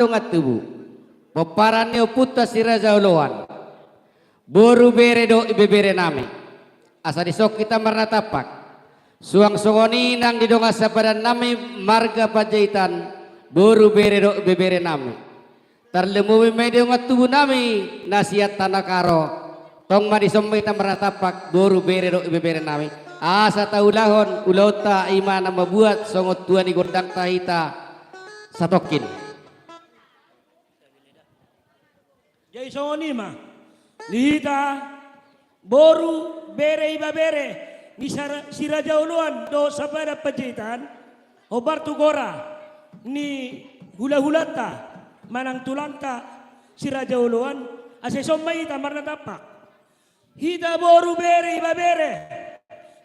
dongat tubuh peparannya putra siraja uluan boru bere do ibebere nami asa disok kita marna tapak suang songoni nang didonga sapadan nami marga pajaitan boru bere do ibebere nami terlemu medio ngat tubuh nami nasihat tanah karo tong madi somai ta marna tapak boru bere do ibebere nami asa taulahon ulauta imana membuat songot tuan di gondang tahita satokin Jai songoni mah lihita boru bere iba bere ni siraja uluan do sabada pajitan obar tugora ni hula-hulata manang tulanta siraja uluan ase somai tamarna tapak hita boru bere iba bere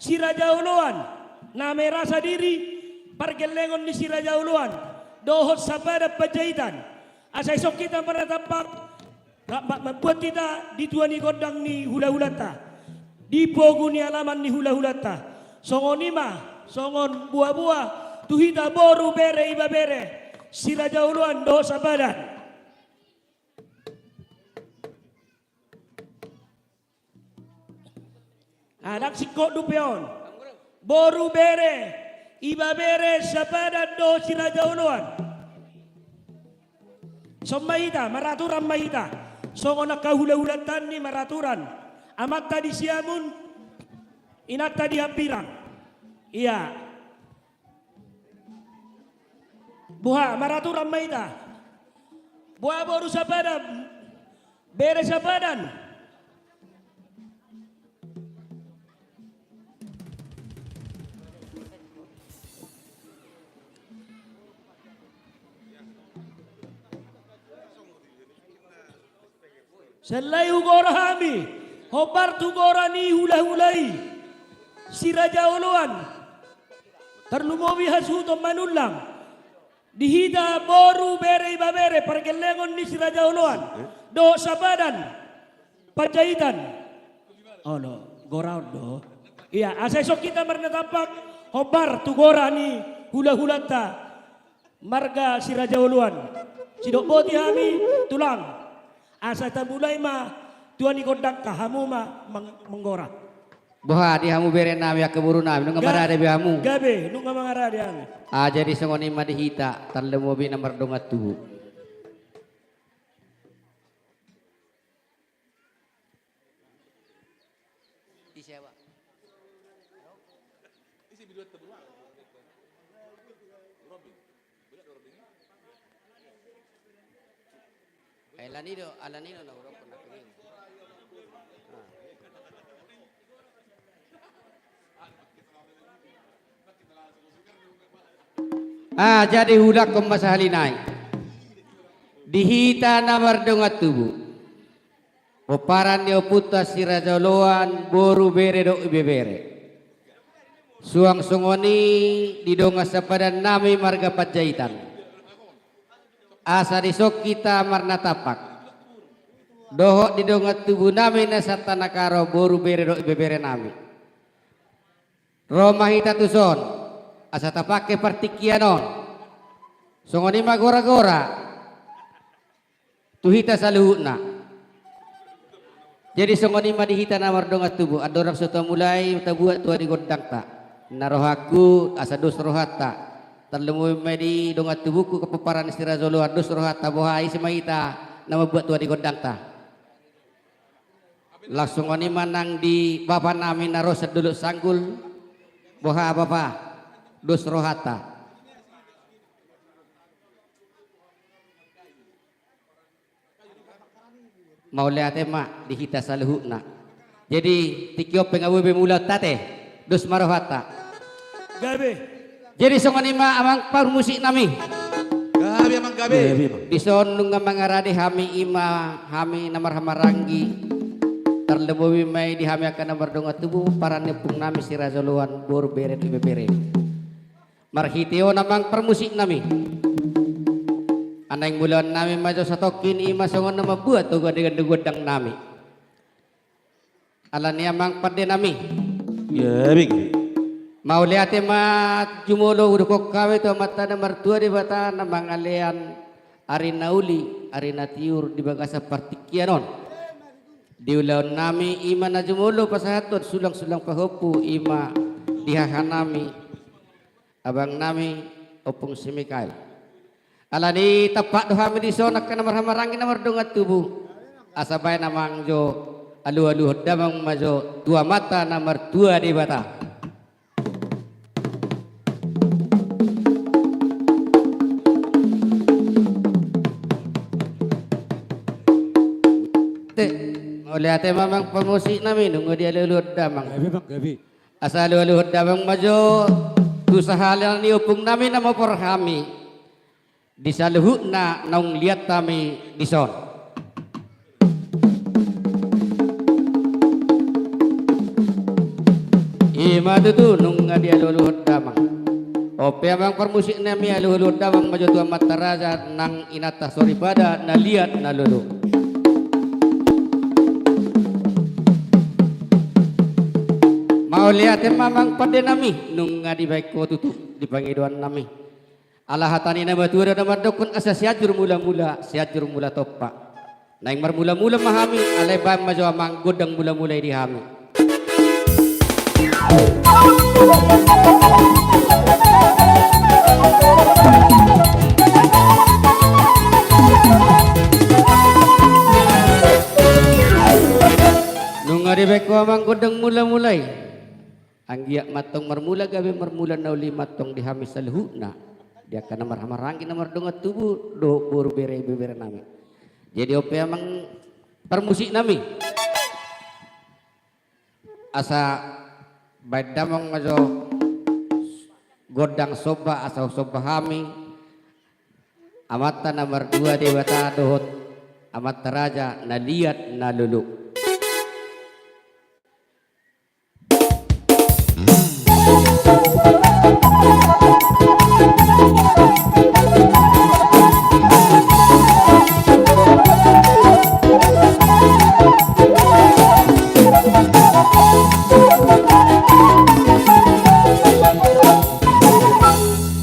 siraja uluan name rasa diri pargelengon ni siraja uluan dohot sabada pajitan ase sok kita marna tapak buat kita dituani gondang ni hula-hulata dipogu ni alaman ni hula-hulata songon ima songon buah-buah tuhita boru bere iba bere siraja uluan dosa badan anak sikok dupeon boru bere iba bere sabadan do siraja uluan sommaita maraturan maita songo nakahula-hulatan ni maraturan amat tadi siamun inat tadi hampirang iya buha maraturan maita buha boru sabadan bere sabadan Selai ugora hami, hobar tugora ni hula-hulai, siraja uluan, terlumobi hasuto manulang, dihida boru bere iba bere, pergelengon ni siraja uluan, do sabadan, pajaitan, oh no, goraun do, iya, asesok kita marnatapak, hobar tugora ni hula-hulata, marga siraja uluan, sidok boti hami, tulang. Asa tabulai ma tuan ikondang kahamu ma menggora. Boha di hamu bere nami ya keburu nami nunga marade be hamu. Gabe nunga mangarade ame. Jadi songoni ma dihita terlemu bi nomor dongat tubuh. Alanino na urang pernah kering. Jadi hudak kembasa halinai. Dihita namar dongat tubuh. Peparan dia puta siraja loan boru bere do ibebere. Suang sungoni didonga sapadan nami marga pajaitan. Asa disok kita marna tapak. Dohok didongat tubuh nami nasatana karo boru bere do ibebere nami. Roma hita tuson asa tapake partikianon. Songoni ma gora-gora. Tuhita saluhuna. Jadi songoni ma dihita namar dongat tubuh adorang soto mulai tabuat tua di gondang ta. Narohaku asa dos rohata. Terlemu medi dongat tubuhku kepeparan istirahat zoluan dos rohata bohai semaita nama buat tua di gondang ta. Langsung oni manang di bapak nami naroset dulu sanggul boha bapak dos rohata mau lihat emak dihita saluhuna jadi tikio pengawe bemulat tate dos marohata gabe jadi songoni ma amang par musik nami gabe amang gabe dison nunga mangarade hami ima hami namar hamarangi terlebih mai di hami akan nomor dongat tubuh para nepung nami sirazoluan bor beret ibebere marhitio namang permusik nami anang bulan nami majo satokin ima songon nama buat tuga dengan godang nami alani amang pade nami ya bing mau lihat emat jumulo udukok kawe to mata nomor 2 di bata namang alian arina uli, arina tiur di bagasa partikianon. Diulaon nami ima na jumulo pasahaton sulang-sulang pahopu ima dihahanami abang nami opung simikay. Alani tapak doha mi disonak kana marhamarangin na mardungat tubuh. Asabay namang jo alu-alu damang majo dua mata nomor dua di bata. Oleh ate mamang pemusik namin nunggu dia luluhod damang. Gabi bang, gabi. Asa luluhod damang majo tusahalan ni upung namin na maporhami. Di saluhut na naung liat kami di son. Ima tu nung dia luluhod damang. Ope amang permusik nami luluhod damang majo tua mataraja nang inata sorry pada na liat na lulu. Mau liatin mamang pada nami nung di baik ko tutup di pangiduan nami. Allah hatani na batura na madokon asa siajur mula-mula topa. Naing marmula-mula mahami alay ba majo amang godang mula-mula di hami. Nung di baik ko amang godang mula-mulay. Ang giyak matong marmula gabi marmula na uli matong dihami sa luhuna. Dia kana marhamarangin na mardungat tubuh do buru bere nami. Jadi ope amang permusik nami. Asa baidamang majo godang soba asa soba hami. Amata nomor 2 dewata dohot amat teraja na liat na lulu.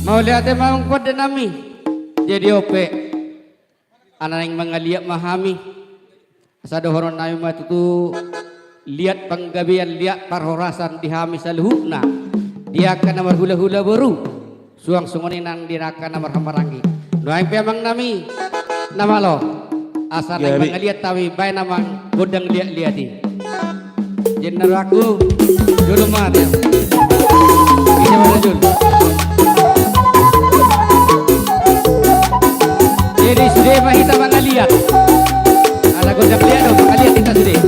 Mau lihat emang pada nami jadi ope anak yang mengaliak mahami asa dohoron nami matutu lihat penggabian lihat parhorasan dihami saluhuna dia akan nomor hula-hula baru suang sungoni nang diraka nomor hamarangi nuaing emang nami nama lo asa nang mengaliat tawi bay namang godang liat-liati jenar aku dulu mat ya ini mana jul. Jadi sudah mahita mangaliat. Anak godang liat dong mangaliat kita sudah.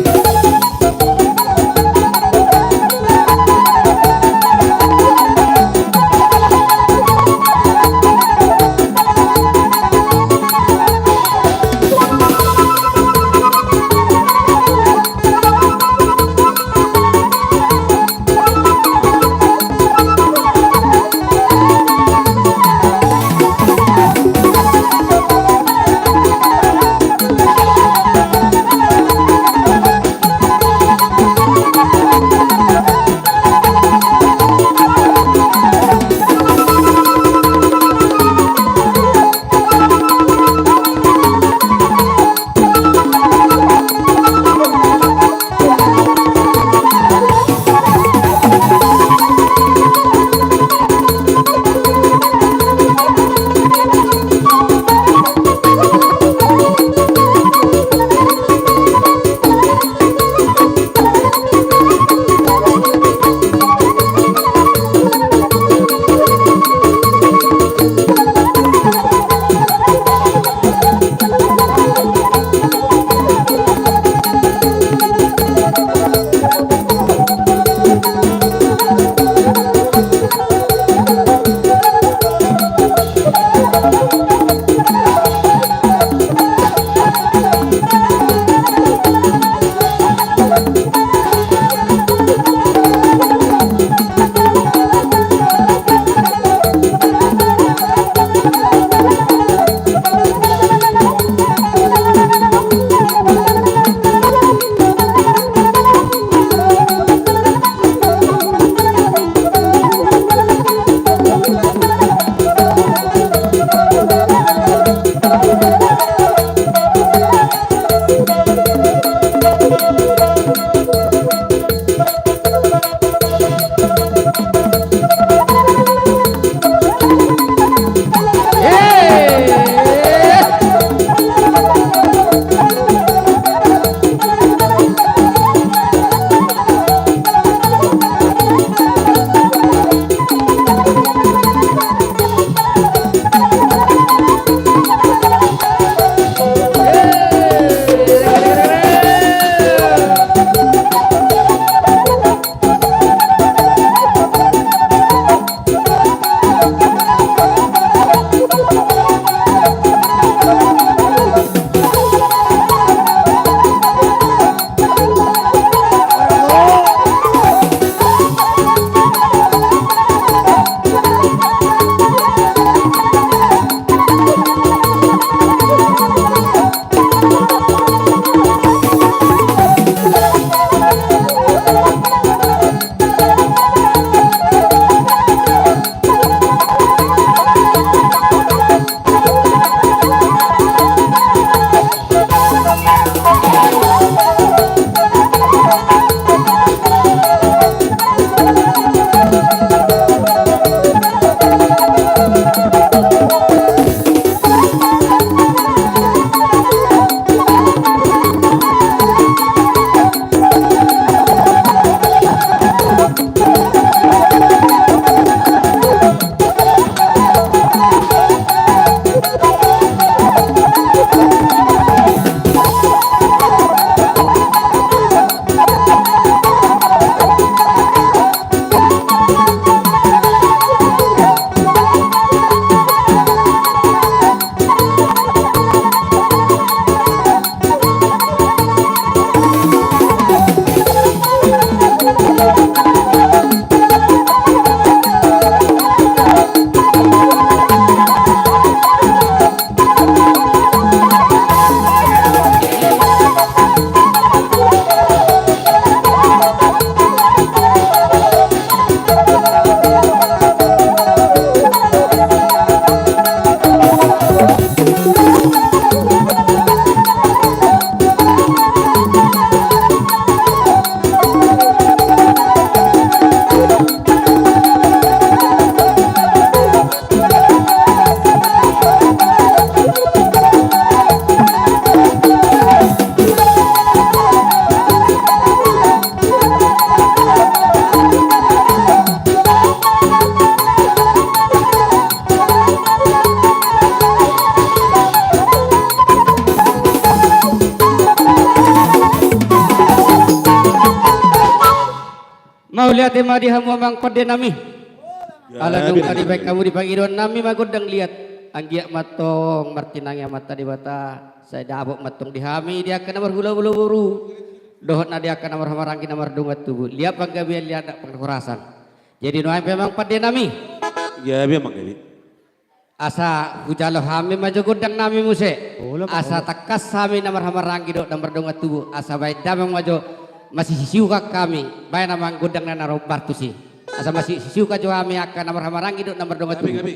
lihat tema di hamu amang pada nami. Ala Gabi nung tadi mang baik gabi. kamu dipanggilon nami magudang lihat. Anggiak matong martinangya mata di bata. Saya dabok matong di hami dia akan nomor hula buru. Dohot na dia akan nomor hamarangki nomor dungat tubuh. Lihat panggabian lihat tak pengkurasan. Jadi nuai memang pada nami. Gabi mang gabi. Asa hujalo hami maju gudang nami muse. Ola, Asa takas hami nomor hamarangki dok nomor dungat tubuh. Asa baik damang maju masih sisiuka kami. Baik namang gudang na narob bartusi. Asa masih sisiuka jo hami akan nomor hamarangki dok nomor dungat Gabi tubuh. gabi.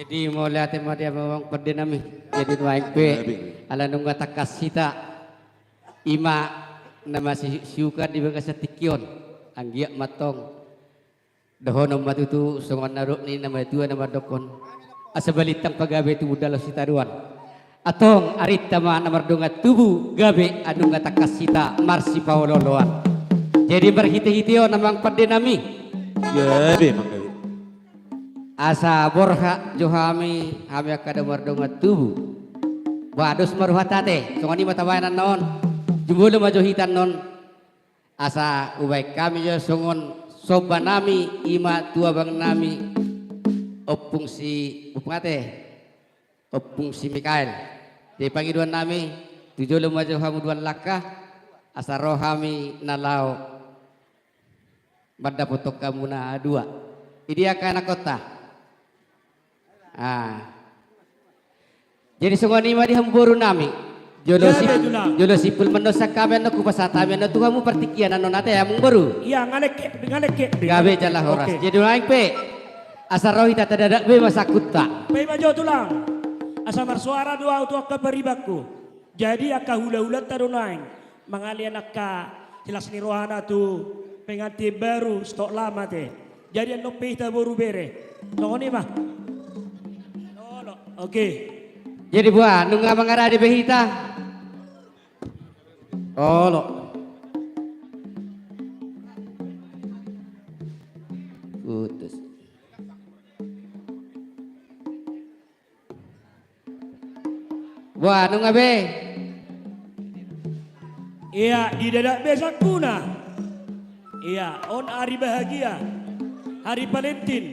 Jadi mau lihat tema dia memang pada nami. Jadi nuai pe Gabi. ala nunggu takas sita ima nama siukan di bekas tikion anggiak matong dahon nama tu songon naruk ni nama tua nama dokon asa balitang pagabe tu budalo sita duan atong arit tama nomor dongat tubuh gabe anu takas sita marsi paololoan. Jadi berhiti-hitio namang pada nami. Gabi mang gabi. Asa borha johami hami akada mardonga tubuh wados maruhatate songoni matawanan non jumbulo majohitan non asa ubay kami jo songon soba nami ima tua bang nami opung si Mikael di pangiduan nami tujulo majo hamu duan laka asa rohami nalau madapotok kamu na dua ini akan kota. Jadi semua ni madi hamburu nami. Jolo sipul mendosa kami anu kupasata kami anu tuhamu pertikian anu nate ya mungbaru. Iya ngalek. Gabe jalah horas. Jadi naik pe. Asar rohi tata dadak be masakutta. Pe maju tulang. Asa marsuara doa untuk akka beribaku. Jadi akka hula-hula tarunaing. Mangalian akka jelas ni rohana tu pengantin baru stok lama teh. Jadi anu pe baru bere. Nongoni mah. Oke. Jadi buah nungga mangara di behita. Lo. Putus. Buah nungga be. Iya di dadak besak kuna. Iya on hari bahagia. Hari Valentine.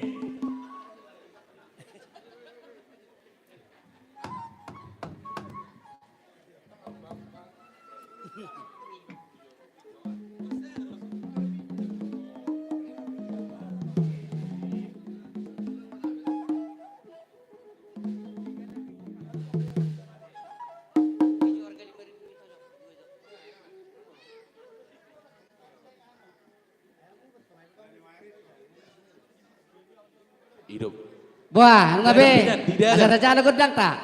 Hidup. Wah, ngabe. Tidak ada. Asa jalo gedang tak?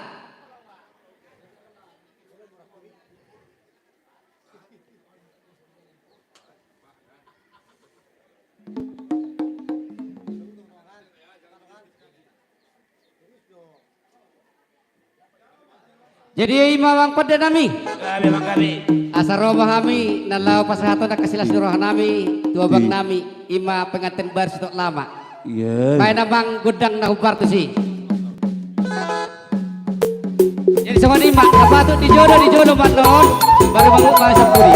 Jadi imawang pada nami. Gabi manggabi. Asa robah kami nalau pasahato na kasilas duroh nami, dua bang nami, ima pengantin baru stok lama. Iya. Main abang gudang na hubar tu si. Jadi sama ni mak, apa tu dijodoh manon, baru bangun kau sampuri.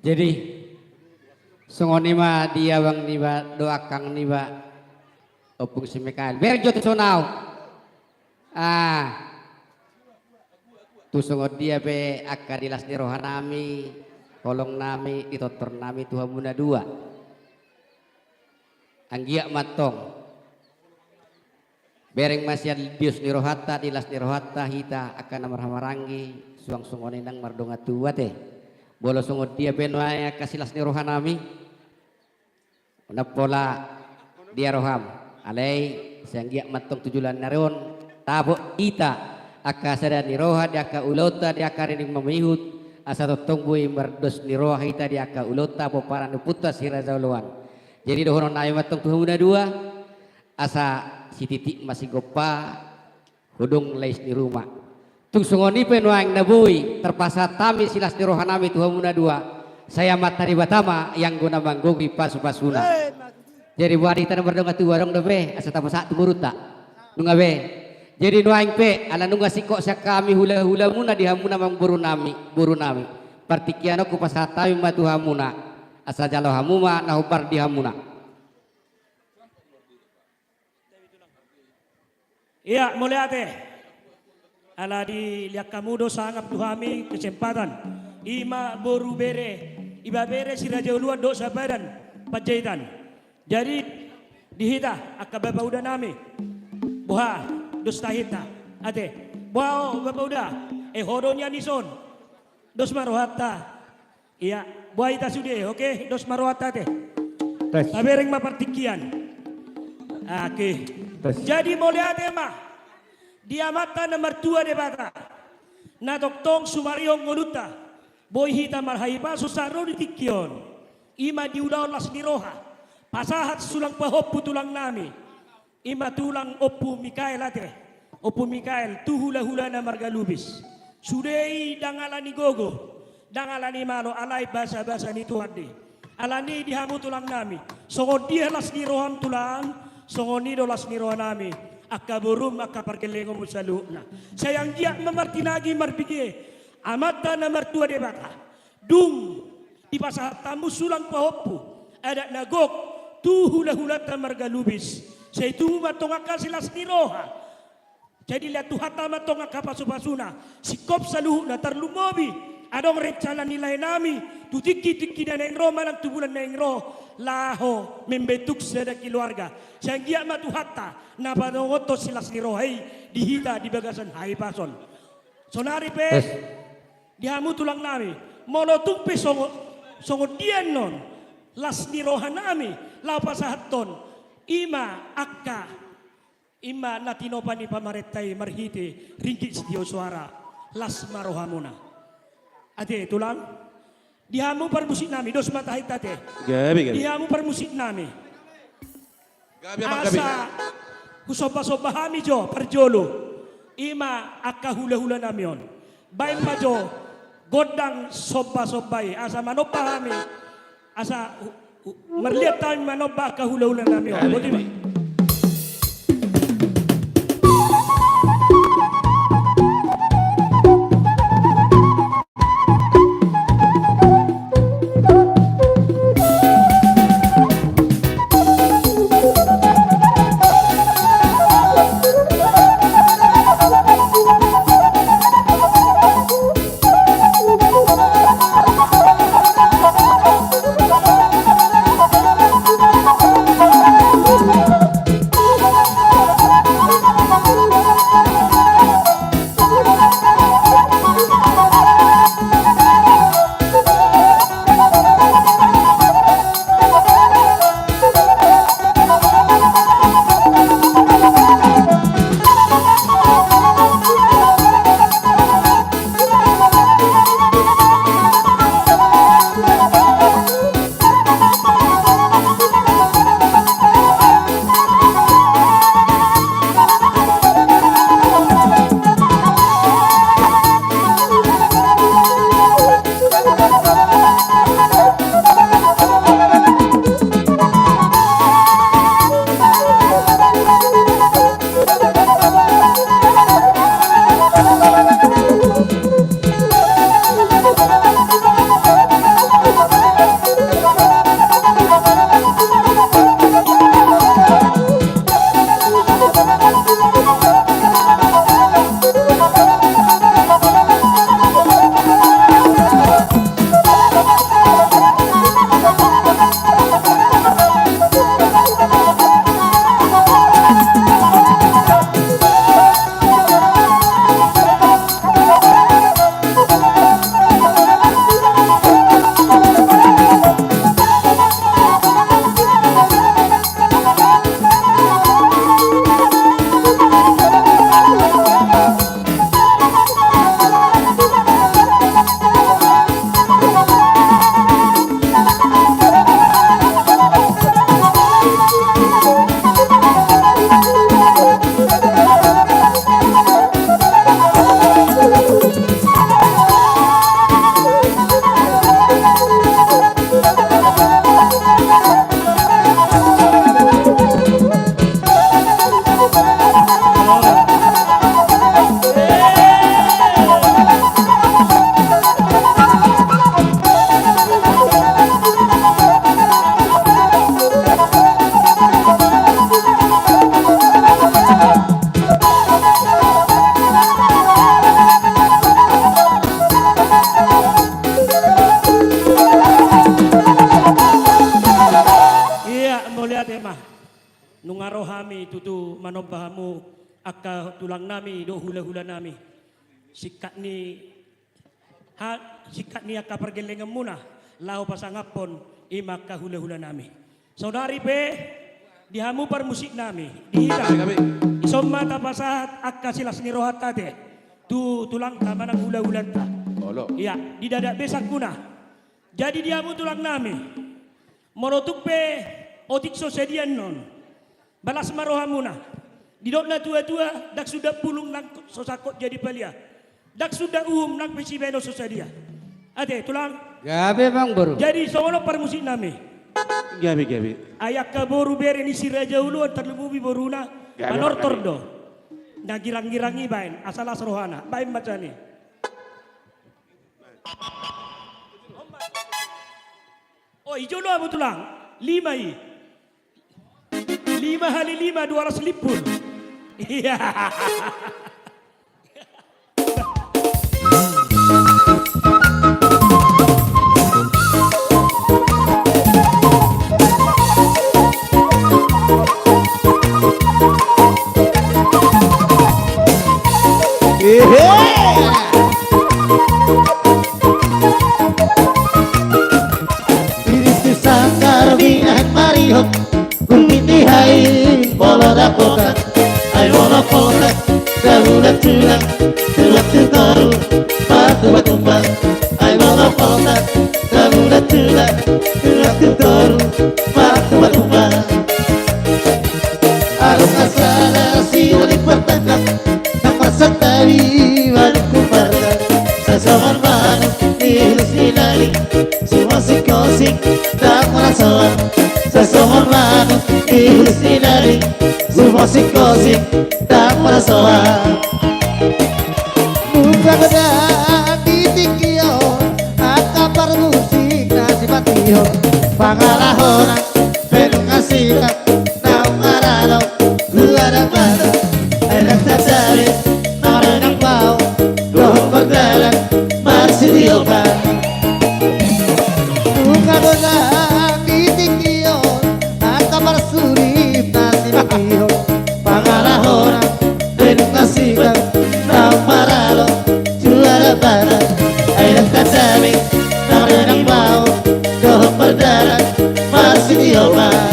Jadi songoni ma dia bang niba doakang niba opung si Mikael. Berjo tu sonau. Tu songot dia be akadilas ni rohanami, kolong nami, itotor nami Tuhan Muna dua. Anggiak matong. Bereng masih bius ni rohata, dilas ni rohata hita akan namar hamarangi, suang songoni nang mardonga tua teh. Bolo songot dia benwaya kasilas ni rohanami. Napola dia roham. Alai sanggiak matong tujulan naron tabo ita aka sada ni roha dia aka ulota dia aka rining mamihut asa totongbui mardos ni roha ita dia aka ulota poparan putas hirazauluan. Jadi dohonon ayo matong Tuhan Muna dua asa si titik masih gopa hudung leis di rumah. Tung sungoni penuang nabui terpasa tami silas di rohanami Tuhan Muna dua. Saya matari batama yang guna manggogi pasu-pasuna. Jadi wanita nomor dong atu warung dobe asa tama sak tumurut tak. Nunga be. Jadi nuaing pe ala nunga sikok sak kami hula-hula muna dihamuna mang buru nami. Partikiano ku pasatami ma Tuhan Muna. Asa jalo hamuma nahubar dihamuna. Iya, mulai ate. Ala di liak kamudo sangap tuhami kesempatan. Ima boru bere, iba bere si Raja Uluan do sabadan pajaitan. Jadi dihita akababa udah nami. Boha dos tahita. Ate. Boha baba udah. Hodonya nison. Dos marohata. Iya, boha ita sude, oke? Dos marohata te. Tabereng mapartikian. Oke. Jadi mulai ate mah. Dia mata nomor 2 de bata. Na doktong sumariong nguluta. Boy hita marhaiba susaro di tikion. Ima diudaw las ni roha. Pasahat sulang pahop tulang nami. Ima tulang opu Mikael ate. Opu Mikael tuhula-hula na margalubis. Sudei dangalani gogo. Dangalani malo alay basa-basa ni Tuhan. Alani dihamu tulang nami. Songon dia las ni roham tulang. Songon ni do las ni roha nami. Akaburum akaparkelengo musaluna. Sayang dia memartinagi marbigi. Amata nomor 2 debata. Dung di pasahat tamu sulang pahopu. Ada nagok tu hula-hula tamargalubis. Saya itu matongaka silas niroha. Jadi lihat tu hata matongaka pasu-pasuna. Sikop saluh na tarlumobi. Adong rencana nilai nami. Tu tiki-tiki na nengro manang tubulan nengro. Laho membetuk sada keluarga. Saya gia matu hata. Na panongoto silas nirohai. Dihita di bagasan hai pason. Sonari pe. Dihamu tulang nami. Molotung pe songo dian non. Las nirohan nami. Lapasahaton. Ima akka. Ima natinopani pamaretay marhiti. Ringkit setiyo suara. Las marohamuna. Ate tulang. Dihamu permusik nami. Dos matahit ate. Gabi. Dihamu permusik nami. Gabi amang gabi. Asa. Kusoba-sobahami jo. Perjolo. Ima akka hula-hula nami on. Baik majo. Godang soba-sobai. Asa manopahami. Asa merlihat tayo manobah kahula-hula namin. Buti ba? tulang nami do hula-hula nami. Sikat ni akka pergelengan muna. Lau pasangapon imaka hula-hula nami. Saudari pe dihamu par musik nami. Dihita. Gabi. Isomma tapasahat akka silas ni rohat tate. Tu tulang tamanang hula-hulan ta. Olo. Iya, di dada besak kuna. Jadi dihamu tulang nami. Morotuk pe otik sosedian non. Balas marohamuna. Didok na tua-tua dak sudah pulung nang sosakot jadi palia. Dak sudah nang pesibeno sosadia. Ate tulang. Gabi bang boru. Jadi sono par musik nami. Gabi, gabi. Ayak ka boru bere ni siraja uluan terlebubi boruna. Gabi, Manor gabi. tordo. Na girang-girangi bain asalas rohana. Bain macani. Oh ijo no abu tulang. 5 i. 5 kali 5 250. Iya. Iristu sangkar biang marihok Kumiti hai bola da poka Ai bola poka Dahula tulang Tulak tutoru Batu batumba Ai bola poka Dahula tulang Tulak tutoru Batu batumba Arung asala si unik bertangkap Nama setawi Balik kuparga Sesohon manu Nihilus nilali Semua sikosik Tak merasawan Sesohon manu Nihilus nilali Semua sikosik Tak merasawan Buka beda Titik iyo Akapar musik Nasibatiyo Pangalahona Penung asikat Naung maralo Luar bala Enak tatari Narenang bau Dohong berdalan Masih diobat Bunga bola Titik iyo Akapar surip Nasibatiyo Pangalahona Penung asikat Naung maralo Luar bala Enak tatari Narenang bau Dohong berdalan Masih diobat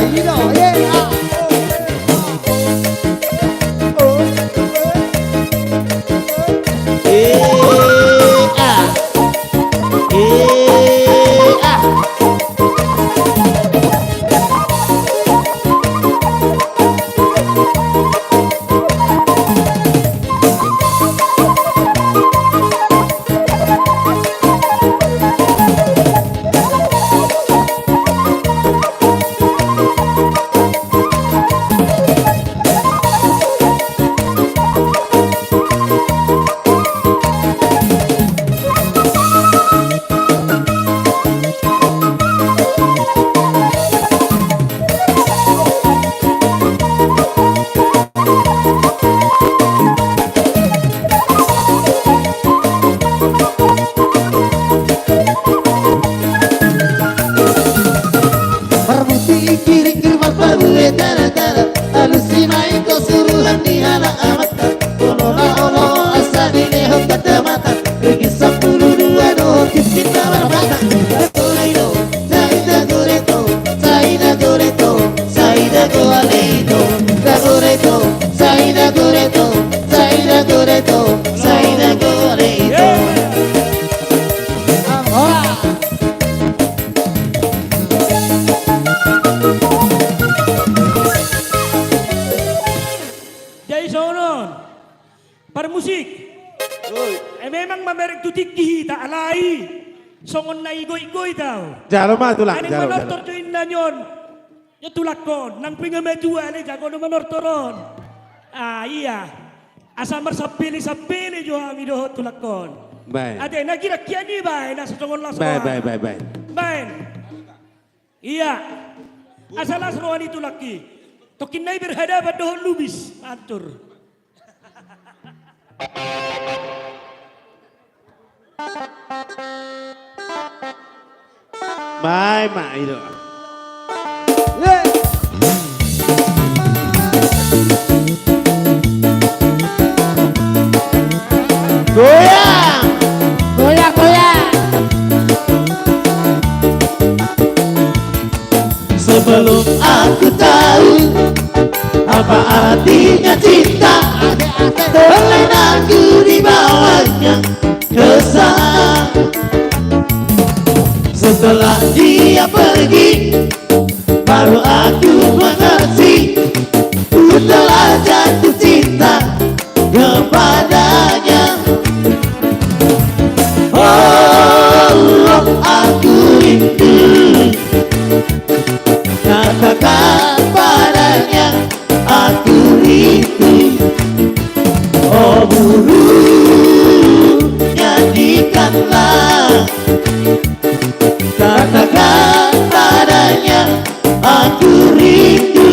Perbuti kiri-kiri perbuat tara-tara Alusinai kau suruhan di anak amata Olo asa di neho kata mata Regi 10-2 doh kiskin nawar mata Goredo, Saida Goredo Saida Goredo, Saida Goredo Goredo, Saida Goredo Saida Goredo, Saida Goredo Jadi sonon. Par musik. Memang mamerek tutik kita alai. Songon na igoy-igoy daw. Jaro mah tulang, Ani jaro. manortor join na nyon. Ya tulakon. Nang pingamedua ni jago na manortoron. Ah iya. Asa marsapili-sapili jo kami doh tulakon. Baik. Ate nakira-kira ni ba na sa songon las Baik, baik, baik, baik. Bain. Iya. Asa las rohan itu laki. Tokin nai berhadapan doh lubis. Atur. Baik, mak itu. Goyang. Goyang, goyang. Sebelum aku tahu apa artinya cinta, terlena aku dibawanya ke sana. Setelah dia pergi, baru aku mengerti, ku telah jatuh cinta kepadanya. Oh, aku rindu, katakan padanya, aku rindu. Oh burung, nyanyikanlah, katakan padanya, aku rindu.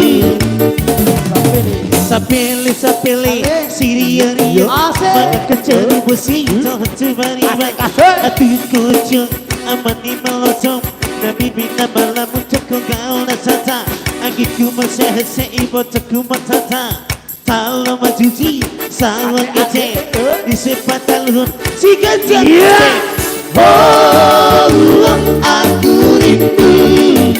Sapili, sapili, siria ria, mana keceri besi, toh cubari-bari, atu kucing, amani melocong, nabi bina malam ucapku kau nasata, agiku masih ibu cakku matata, talo majuji, sawang ece, di sepatalun, si gajah. Oh, aku rindu,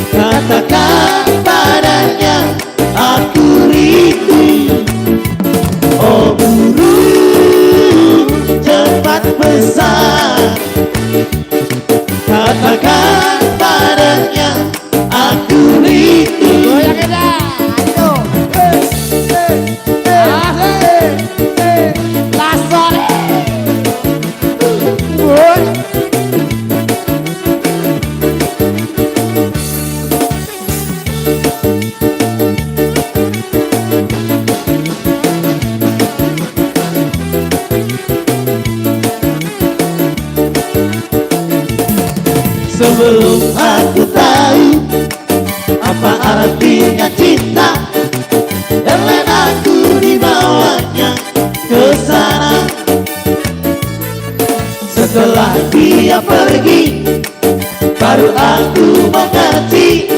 katakan padanya, aku rindu. Oh burung cepat besar, katakan padanya, aku rindu. Sebelum aku tahu apa artinya cinta, dan aku dibawanya ke sana. Setelah dia pergi, baru aku mengerti,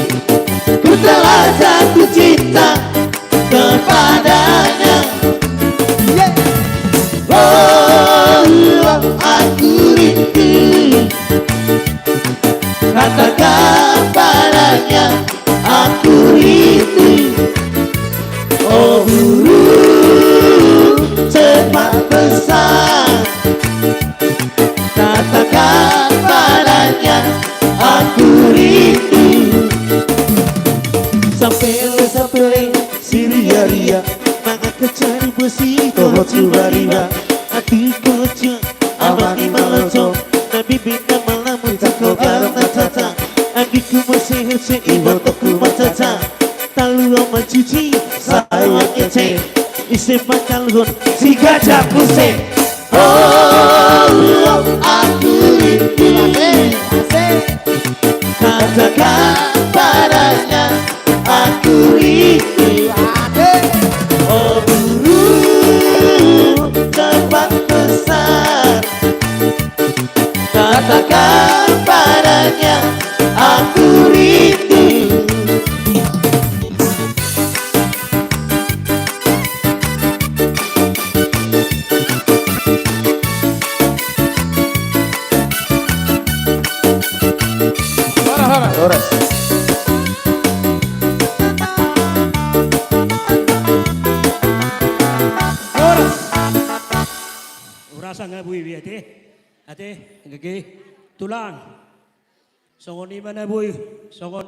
ku telah jatuh cinta kepadanya. Oh, aku rindu, katakan padanya, aku rindu. Oh burung cepat besar, katakan padanya, aku rindu. Sampai siria ria, mangat kecari besi, toh cubariba, hati kocok, amani melocok, nabi bina melamun cakok karena tata, agiku masih ibu toko matata, talu oma cuci, sawang ece, isi makalun, si gajah pusing. Oh, aku rindu, katakan padanya, aku rindu. Oh burung cepat besar, katakan padanya, aku rindu. Urasa nga buwi ate, ate, gagi, tulang. Songon ni mana buwi, songon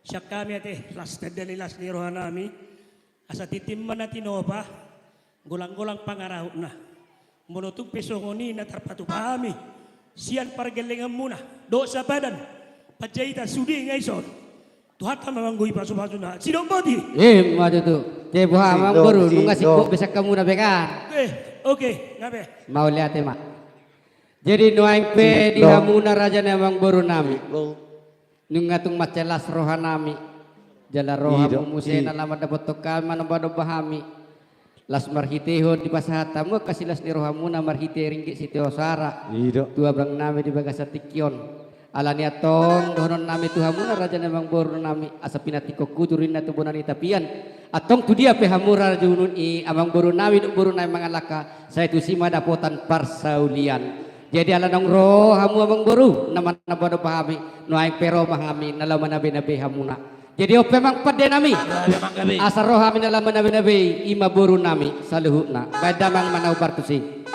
siyak kami ate, lasted dali las ni rohan nami. Asa titim man na tinopa, gulang-gulang pangaraw na. Munutong pesongon ni natarpatu pahami. Siyan pargalingan muna, do sa badan, pajayita sudi ngay son. Tuhat ka mamanggoy paso-paso na, sinong body? Maju tu. Tebo hamam baru nunga sikok bisa kamu na bekan. Okay, ngabe. Mau lihat mak. Jadi nuaing pe di hamuna raja namang baru nami. Nunga tung macelas roha nami. Jala roha mumusena lama dapat tokan mana bado bahami. Las marhitehon di pasahata mo kasilas ni roha muna marhite ringgit siti osara. Dua brang nami di bagasa tikion. Alani atong dohonon nami tuhamuna raja namang baru nami asa pinatiko kuturin na tubunan itapian Atong tu dia pehamura junun i amang buru nawi duk buru nai mangalaka saya tu sima dapotan parsaulian. Jadi ala nong roh hamu amang buru naman na bodo pahami no ay pero mahami nalaman nabi hamuna. Jadi ope mang pade nami asar roh hami nalaman nabi ima buru nami saluhuna bada mang manau bartusi.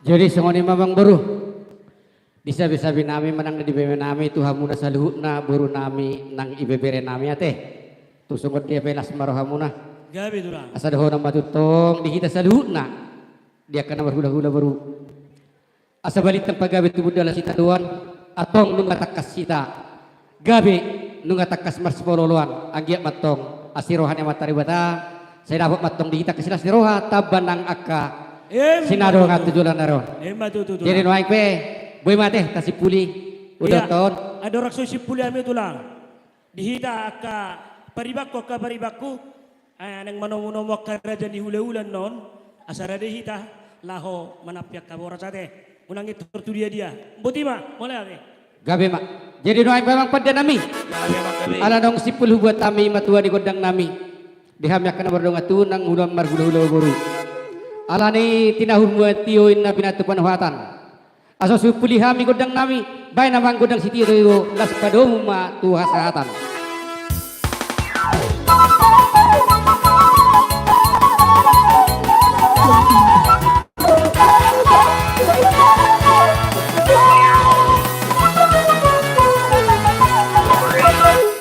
Jadi songoni mamang baru. Bisa-bisa binami menang di beme nami tuhamuna saluhutna buru nami nang ibebere nami ate. Tu sungut dia pelas marohamuna. Gabi tulang. Asa doho nama tutong di kita saluhutna. Dia kena berhula-hula baru. Asa balik tempat gabi tu budala sita tuan atong nunga takas sita. Gabi nunga takas marspololuan anggiat matong asirohan yang matari bata. Saya dapat matong di kita kesilas diroha tabanang akka sinado nga tujulan naron. Tulang. Jadi noaik pe boy mate tasip puli udah ton. Ada orang sosip puli ami tulang. Dihita ka paribakku nang manomo ka raja ni hula-hulan non asara dihita laho manapyak ka boras ate. Unang itu tertudia dia. Butima, mulai ate. Gabi mak. Jadi noaik memang pada nami. Ala nong sipul buat kami matua di godang nami. Dihamyak kena berdong atu nang ulam marhula-hula guru. Ala ni tinahun buat tioin na binatu panuhatan. Aso supuli hami godang nami. Bay namang godang siti itu las padomu ma tuha sehatan.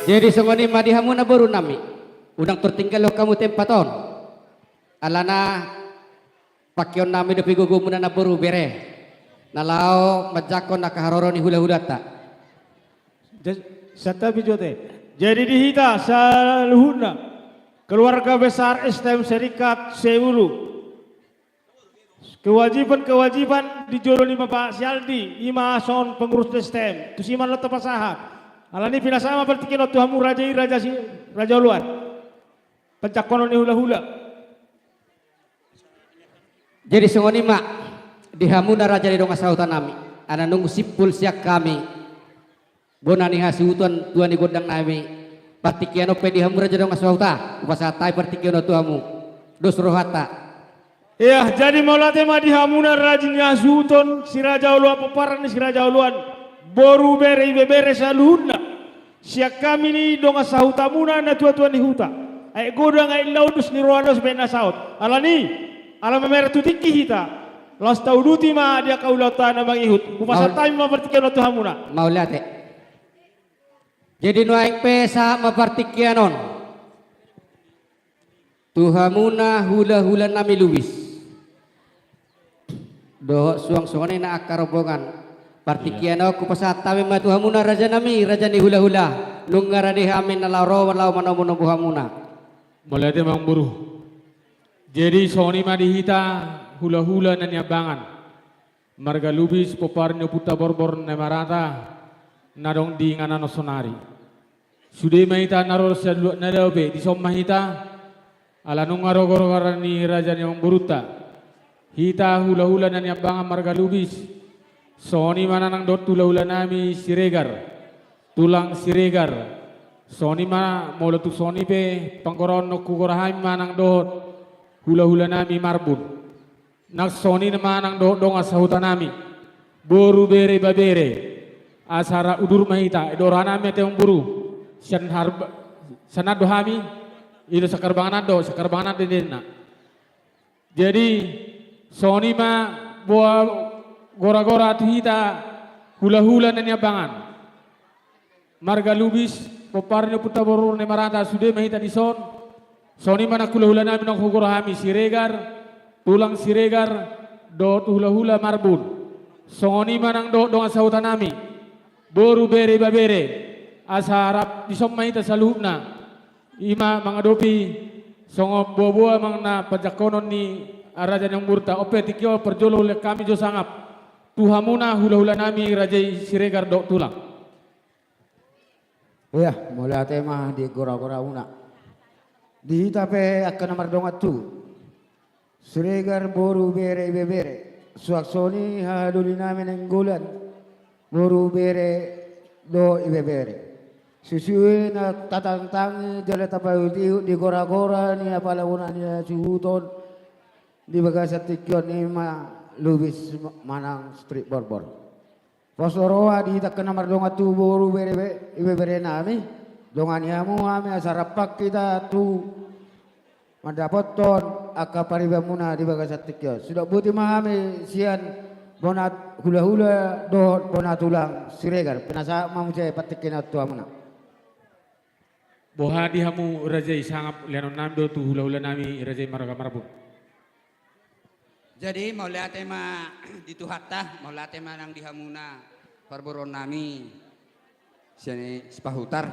Jadi songoni madihamuna baru nami. Udang tertinggal lo kamu tempaton. Alana pakion nami depi gugumuna na baru bere. Nalao majakon nakaharoro ni hula-hula ta. Sata bijote. Jadi dihita saluhuna keluarga besar STM Serikat Sewulu. Kewajiban dijoloni Bapak Sialdi, Ima Son pengurus STM, tusiman lo tepasahat. Alani pinasama bertikin lo tuhamu raja uluan. Pencakonon ni hula-hula. Jadi songoni mak dihamuna raja di donga sautan nami. Ana nunggu sipul siak kami. Bonani hasutuan tuan di godang nami. Partikiano pe dihamu raja donga sauta. Upasatai partikiano tuamu. Dos rohata. Ya, jadi maulate ma dihamuna rajinya hasuton si raja uluan peparan si raja uluan. Boru bere ibebere saluhuna. Siak kami ni donga sautamuna na tua-tua ni huta. Ay godang ay laudus ni ruanos bena saut. Alani, alam merah tutiki hita. Los tauduti ma dia kaulautan na mangihut. Upasa tayo mapartikian to hamuna. Maulate. Jadi nuaing pesa mapartikianon. Tuhamuna hula-hula nami luwis. Doh suang-suangani na akarobongan. Partikiano kupasa tayo matuhamuna raja nami raja ni hula-hula. Nungara di hamin na laro walau manomuno buhamuna. Mulai mang buruh. Jadi soni madihita hula-hula na niabangan. Marga lubis poparnya puta borbor na marata nadong di ngana sonari. Sudah mahita naror sa nadaobe di som mahita ala nung arogor ni raja ni buruta. Hita hula-hula na niabangan marga lubis. Soni mana nang dot hula-hula nami siregar. Tulang siregar. Soni ma molo tu soni pe pangkoron no kukorahay manang dohot hula-hula nami marbun. Nak soni na manang dohot dong asahutan nami. Boru bere babere. Asara udur mahita edora nami teong buru. Sanad dohami itu sakarbangan denna. Jadi soni ma boa gora-gora tu hita hula-hula na niabangan. Marga lubis poparnya puta boror ne marata sudah mahita di son. Soni mana hula-hula nami nang hugurahami siregar, tulang siregar, dot hula-hula marbun. Soni manang dot dong asautan nami. Boru bere babere. Asarap di som mahita saluhna. Ima mangadopi songo buah-buah mangna pajakonon ni raja yang murta. Ope tikio perjolo le kami jo sangap. Tuhamuna hula-hula nami raja siregar dot tulang. Ya, mulai tema di gora-gora una. Di tape akan nomor dongat tu. Siregar boru bere bebere. Suaksoni haduli namin ng gulan. Boru bere do ibebere. Susuin na tatang-tangi jala tapayu di gora-gora ni apalauna ni suhuton. Di bagasat tikyon ni lubis manang street borbor. Posoroa di tak kena mardonga tu boru bere ibebere nami dongan yamu ame asarapak kita tu madapoton akapariba muna di bagasat tikyo sudah buti mahami sian bonat hula-hula dohot bonat tulang Siregar penasa mamu saya patikin atu amuna. Boha di hamu rajai sangap lianon namdo tu hula-hula nami rajai maraga marabu. Jadi mau lihat tema dituhatta, mau lihat tema nang dihamuna parboron nami. Sini sepahutar,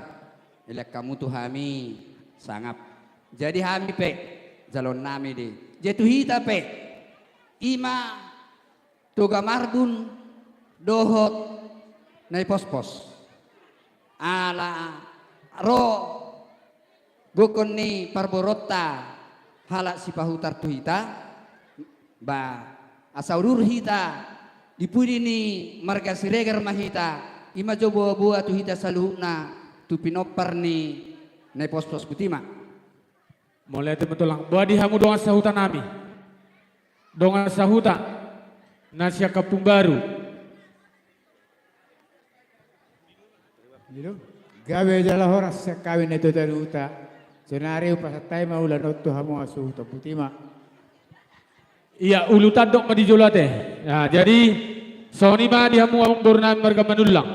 ilek kamu tuh hami sangap. Jadi hami pe, jalon nami di. Jatuh hita pe, ima tuga mardun dohot nai pos-pos. Ala ro gokon ni parborota halak si pahutar tu hita ba asaurur hita dipudi ni marga Siregar mahita ima jobo buah tu hita saluhna tu pinopar ni nai pos-pos kutima. Mulai teman-teman boha di hamu donga sahuta nami. Donga sahuta Nasya Kapung Baru. Gawe jala horas sa kawin ito taruta. Senari upasatay maulan oto hamu asu taputima. Iya ulu tadok madijolate. Nah, jadi Sony ma di hamu among dornami marga manulang.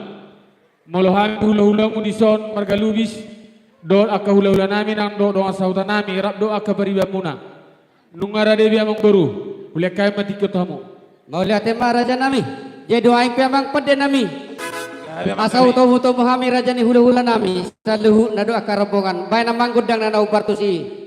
Molohami hula-hula munison marga lubis. Do aka hula-hula nami nang do donga sahuta nami rap do aka bariba muna. Nungara devi among boru. Ulekay matikot hamu. Mau lihat tema raja nami, jadi doain piamang pede nami. Asa uto muhami raja ni hula-hula nami, saluhu nado akar rombongan, bayi namang gudang nana upartusi.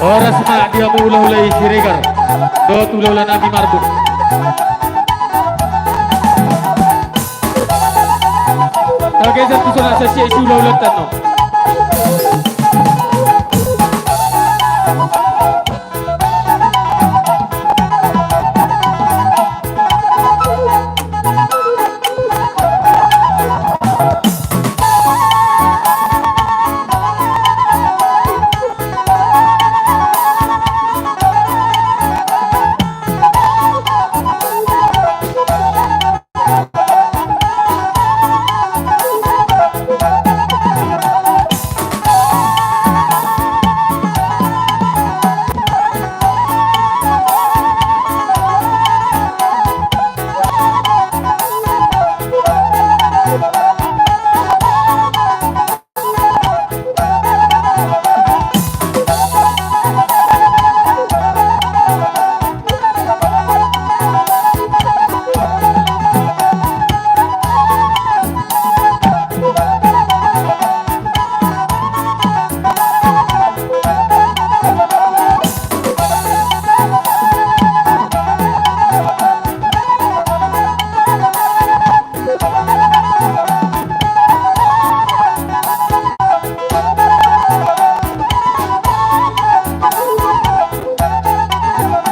Oras ma dia hula-hulai Siregar. Do hula-hula nami marbun. Tagay sa puso na sa siya isu hula-hula tanong.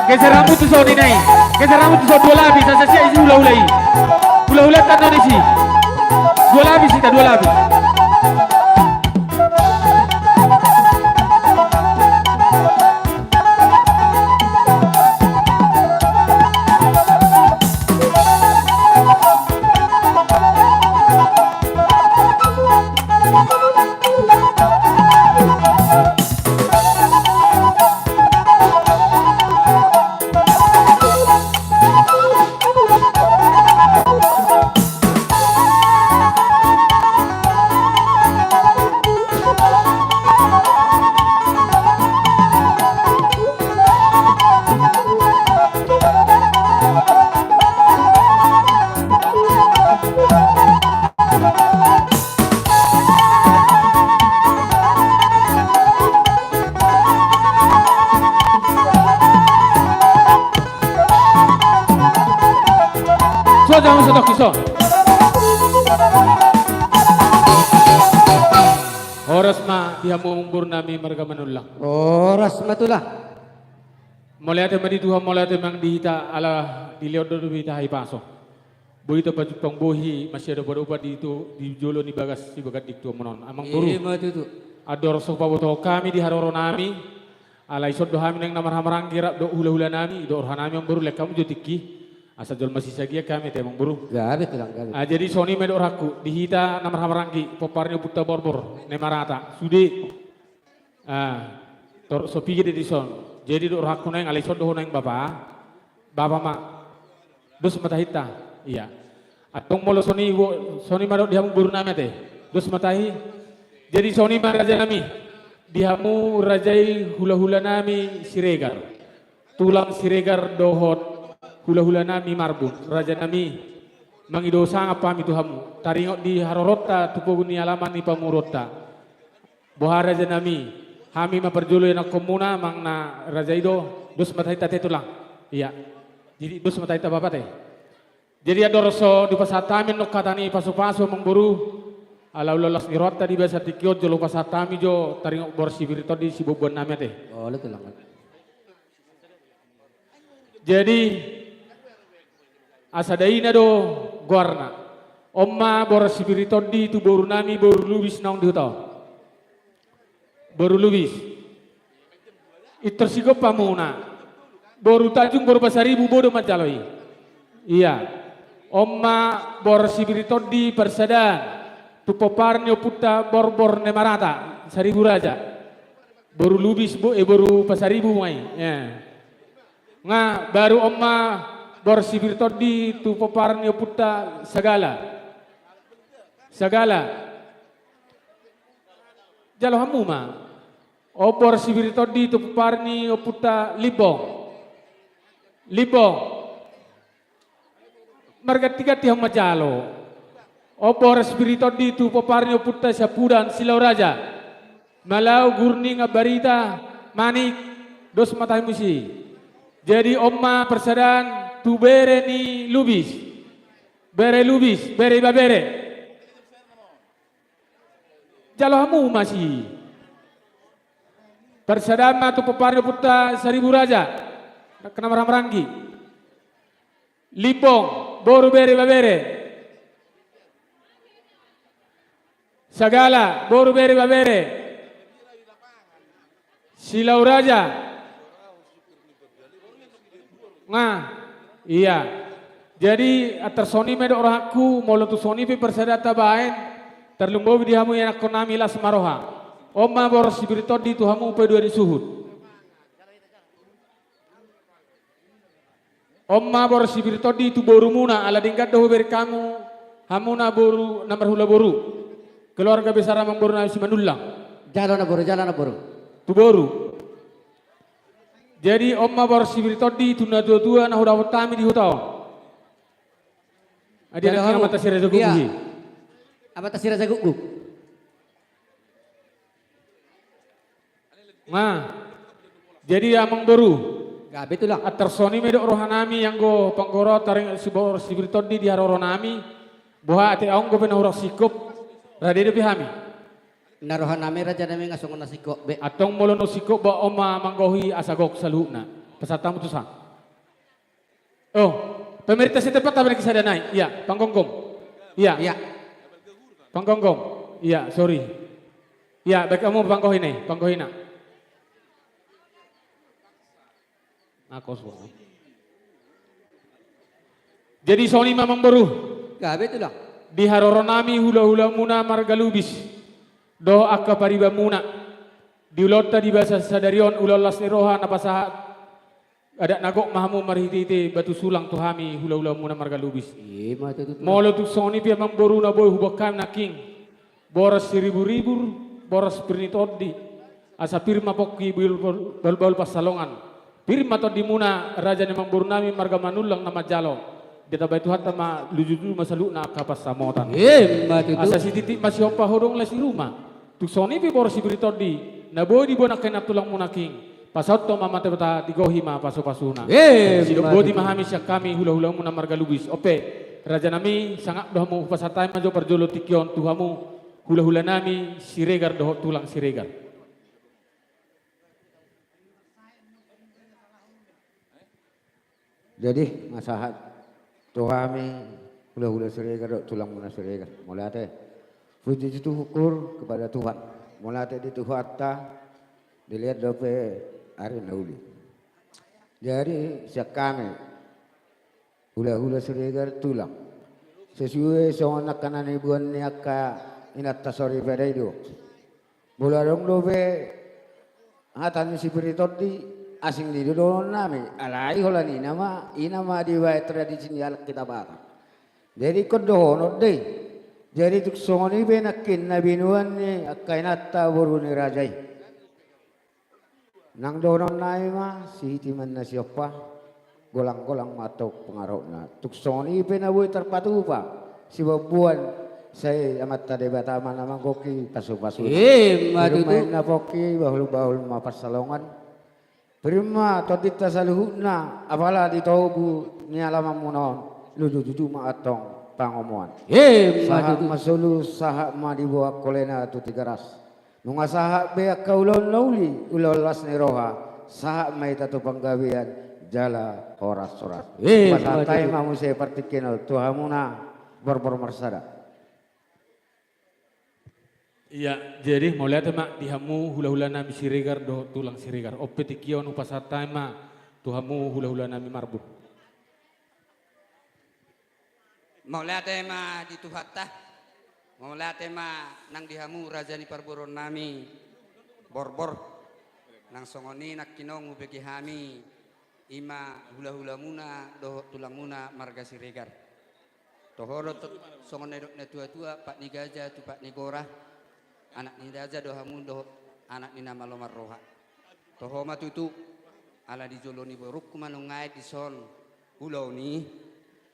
Geser rambut tu Sony nai. Geser rambut tu Sony dua lapis. Saya siap isi hula-hulai. Hula-hula tanah isi. Dua lapis kita dua lapis. jangan setok iso. Oras ma dia mengumbur nami marga manulang. Oras matulah. Mulai ate madi Tuhan mulai ate mang dihita ala dilihat dulu dihita hai paso. Boy itu baju pangbohi masih ada pada ubat itu di jolo ni bagas si bagat diktu menon. Amang buru. Matutu. Ador sopa boto kami di haroro nami. Alai sod dohami neng namar hamarang kirap do hula-hula nami. Do orhan nami yang buru lek kamu jotiki. Asa jol masih sagia kami temang buru. Gabe tulang gabe. Jadi Sony medok raku dihita namar hamarangki poparnya puta borbor nemarata sudi. Tor sopi gede di son. Jadi dok raku neng alai sod doho neng bapa ma dos matahita iya. Atong molo Sony madok dihamu buru nami teh dos matahi. Jadi Sony raja nami dihamu rajai hula-hula nami Siregar. Tulang Siregar dohot hula-hula nami marbun raja nami mangido sanga pami tuhamu taringok di harorota tupuguni alaman ni pamurota boha raja nami hami maperjolo na komuna mang na raja ido dos matahita te tulang iya jadi dos matahita bapak teh jadi adoroso di pasatamin no katani paso-paso mengburu ala ulolas irota di basa tikiot jolo pasatami jo taringok borsi birito di si bobon nami teh Oh, lu tulang. jadi asadaina do guarna omma bor spiriton di tu boru nami boru lubis naung dihuto boru lubis itersigo pamuna boru tajung boru pasaribu bodo macaloi iya omma bor spiriton di persadan tu poparnyo puta borbor nemarata seribu raja boru lubis boru pasaribu mai ya nga baru omma bor sibirto di tu poparnyo puta sagala jalo hamu ma o bor sibirto di tu poparnyo puta libong marga tiga tiang majalo o bor sibirto di tu poparnyo puta sapudan silau raja malau gurni ngabarita manik dos matai musi jadi omma persadan tu bere ni lubis bere babere jalo hamu masih persadama tu peparno puta seribu raja kena marang-maranggi libong boru bere babere sagala boru bere babere silau raja nga iya, jadi atar Sony medok rohaku molo tu Sony pi persadata baen terlumbo di hamu yang konami las maroha. Oma bor sibirito di tu hamu pe dua di suhud. Oma bor sibirito di tu boru muna ala dingkat dohu beri kamu hamuna boru namar hula boru. Keluarga besar amang boru nasi manulang. Jalan na boru. Tu boru. Jadi omma bor sibirito di tuna dua na huda utami di hutao. Adi nak nama tasira jago Iya. buhi. Apa tasira jago guk? Jadi amang boru. Gabe tulang. Atar Sony medok rohanami yang go panggoro taring sibor sibirito di haroro nami. Boha ate aung go penahurok sikop. Radede pihami. Narohan nami raja nami ngasong nasiko be. Atong molono sikop ba oma manggohi asagok saluna. Pesatamu tu sang. Oh, pemerintah setempat apa kisah danai? Iya, panggonggong. Iya. Iya. Panggonggong. Iya, sorry. Iya, baik kamu panggohina. Aku semua. Jadi Sony mamang baru Gabe tulang. di haroronami hula-hula muna margalubis. Do akka pariba muna di ulota di bahasa sadarion ulolas niroha napasahat ada nagok mahamu marhititi batu sulang tuhami hula-hula muna margalubis. Iya matutu. Molo tu Sony pia mang boru na boy hubakam na king boras seribu-ribu boras pernitodi asa pirma pokki bal pasalongan pirma to di muna raja ni mang boru nami marga manulang nama jalo dita bay Tuhan tama lujudu masaluna kapas samotan. Iya matutu. Asa si titik masih ompa hodong lesi rumah. Tu Sony pi boras sibiritodi na boy di bona kena tulang muna king pasot to mama tebata digohi ma paso-pasuna. Iya Si bodi mahami siya kami hula-hula muna margalubis ope raja nami sangat doh mu pasatai majo perjolo tikion tuhamu hula-hula nami siregar doh tulang siregar. Jadi masahat tuhami hula-hula siregar tulang muna siregar. Mulai teh puji itu ukur kepada Tuhan. Mulai teh di Tuhatta dilihat dope hari nauli. Jadi siap kami hula-hula siregar tulang. Sesuai sama kanan ibuan ni akka inatta sorry pada itu. Bola dong dope hatan si peritoti asing di doon nami alai holan inama di way tradisi alak kita bata jadi kodohonod deh jadi tuk soni benakin na binuan ni akainata buru ni rajay nang doon nami si hitiman na siapa golang-golang matok pengaruh na tuk soni benawoy terpatu pa si babuan saya amat tadi bata mana mangkoki pasu-pasu main na poki bahul-bahul mapasalongan Prima todita saluhuna apala di tobu ni alamang munon ludu maatong pangomuan. Sahak masulu sahak ma dibawa kolena tu tigaras. Nunga sahak beak kaulon lauli ulolas ni roha sahak mai tatu panggawian jala horas-horas. Pasatai mamu saya partikinol tuhamuna borbor marsada. Iya, jadi mau lihat mak dihamu hula-hula nami siregar do tulang siregar. Ope tikion upasatai mak tuhamu hula-hula nami marbun. Mau lihat ema di Tuhatta, mau lihat ema nang dihamu raja ni parboron nami borbor nang songoni nak kinong ubegi hami ima hula-hula muna do tulang muna marga siregar. Tohoro songoni dok na tua-tua pak ni gajah tu pak ni gorah. Anak ni raja dohamu doh anak ni nama lomar roha. Toho matutu ala di joloni boruk kumanungai di son ulau ni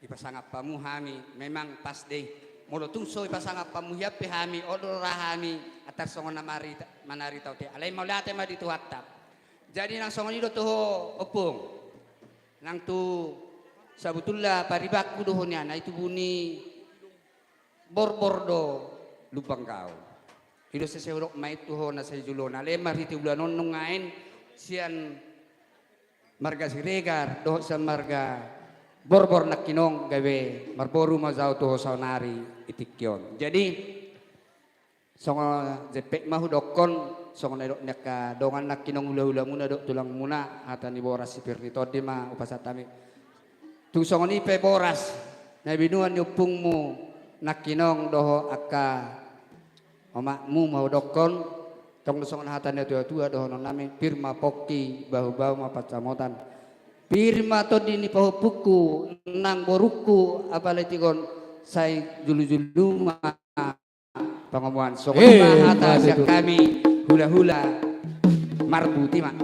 ipasangap pamu hami memang pas deh molo tungso ipasangap pamu yape hami odol rahami atas songon namari manari tau te alai maulate ma di tuhatta. Jadi nang songon itu toho opung nang tu sabutullah paribaku dohonya na itu buni borbor do lupang kau. Hidup seseorang mai tuho na sa julona lemar hiti ulanon nungain sian marga siregar do sa marga borbor na kinong gawe marboru mazau tuho sa nari itikyon. Jadi songo jepek mahu dokon songo na dok naka dongan na kinong ula-ula muna dok tulang muna hata ni boras si pirnito di ma upasatami. Tu songo ni pe boras na binuan yupung mo na kinong doho akka omakmu mau dokon tong songon hatan tua-tua dohonon nami firma poki bahu-bahu mapacamotan firma to dini pahu puku nang boruku apalagi kon say julu-julu ma pangomuan songon hata siak kami hula-hula marbuti mak.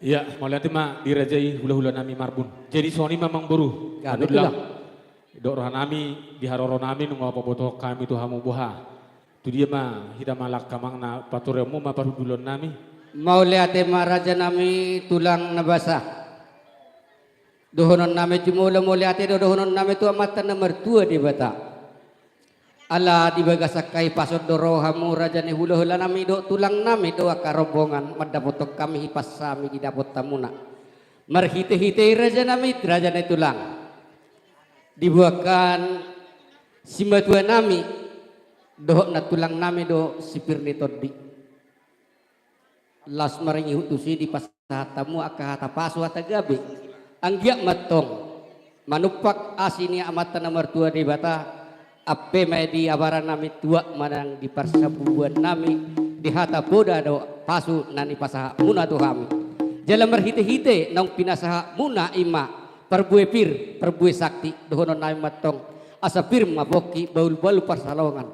Iya, mau lihat mak dirajai hula-hula nami marbun. Jadi soni memang boru. Ya, betul lah. Dok roh nami di haroro nami nunggu apa botoh kami tu hamu buha. Tu dia mah hida malak kamang na paturemu ma parudulon nami. Mau lihat ema raja nami tulang nabasa. Dohonon nami cumula mau lihat dohonon nami tu amatan nomor 2 di bata. Ala di bagasakai pasod doro hamu raja ni hula-hula nami do tulang nami do akarobongan madapotok kami hipas sami di dapot tamuna. Marhite-hite raja nami tulang. Dibuatkan simatua nami dohok na tulang nami do sipir ni todi las maringi hutusi di pasahatamu akahata pasu hata gabi anggiak matong manupak asini amatan nomor 2 di bata ape mai di abaran nami tua manang di parsabuan nami di hata boda do pasu nani pasaha muna tu kami jalan merhite-hite nang pinasaha muna ima perbue pir, perbue sakti, dohonon nami matong, asa pir maboki, baul-baul parsalongan.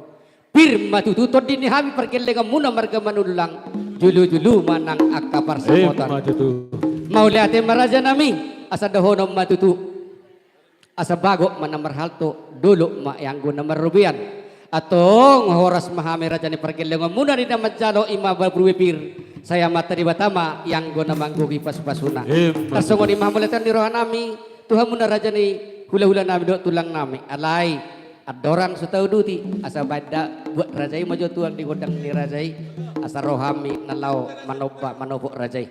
Pir matututo dini hami perkelengan muna marga manulang, julu-julu manang akka parsamotan. Mau lihat maraja nami, asa dohonon matutu, asa bagok manamar halto, dulu ma yang guna marubian. Atong horas mahami raja ni perkelengan muna di damat jalo ima berbue pir. Saya mata di batama yang guna manggugi pas-pasuna. Kasongon imam mulatan di rohan nami Tuhan muna raja ni hula-hula nami do tulang nami alai adorang setahu duti asa bada buat rajai maju tuang di godang ni rajai asa rohami nalau manobok rajai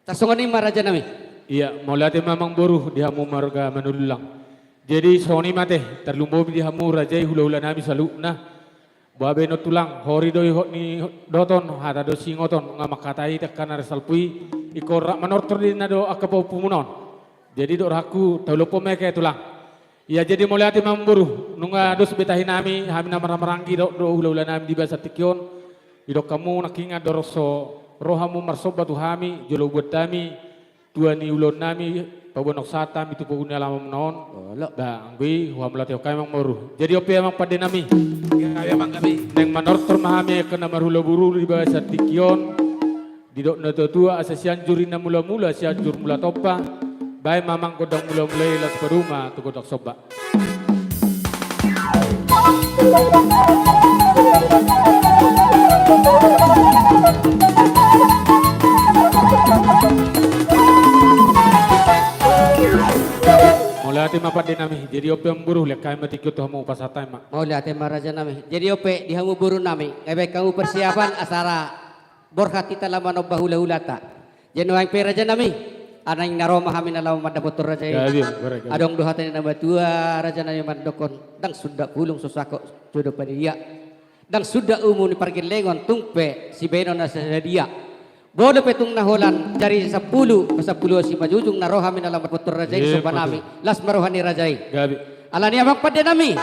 tasongoni ma raja nami. Iya, mulai memang boruh dia mau marga menulang. Jadi soni mate terlumbo di hamu rajai hula-hula nami salu nah babe no tulang hori doi hot ni doton hata do singoton ngamakatai tekan salpui ikor manortor di nado akapo pumunon. Jadi dok raku taulopo meke tulang. Ya jadi mulai memang boruh nunga dos betahin nami hamin maranggi dok do hula-hula nami di basa tikion idok kamu nakinga doroso rohamu marsoba tu hami jolo buat kami tuani ulon nami pabonok satam itu pun alam menon dah angbi huam latih kami memang moru jadi opi emang pada nami emang kami neng manortor mahami kena marhula buru di bahasa tikion di dok nato tua asasian juri na mula-mula sian jur mula topa baik mamang kodang mula-mula las perumah tu kodok soba. Mulai hati mapat dinami, jadi ope memburuh lek kami matikut hamu pasatai mak. Mau lihat tema raja nami. Jadi ope di hamu buru nami. Ebe kamu persiapan asara borhat kita lama no bahula-hula ta. Jadi wang pe raja nami. Anang naroma hamin alam madapotor raja. Adong dohatan nama tua raja nami mandokon. Dang sudah pulung susako sudah pada dia. Dang sudah umum di parkir lengon tumpe si beno nasa dia. Bodo petung naholan dari 10 si majujung naroha min alam putur rajai sobanami las marohani rajai alani abang pada nami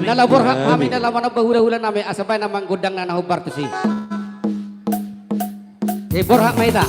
nalabor kami dalam mana bahula-hula nami asabay namang godang na nahubar tu si borhak maita.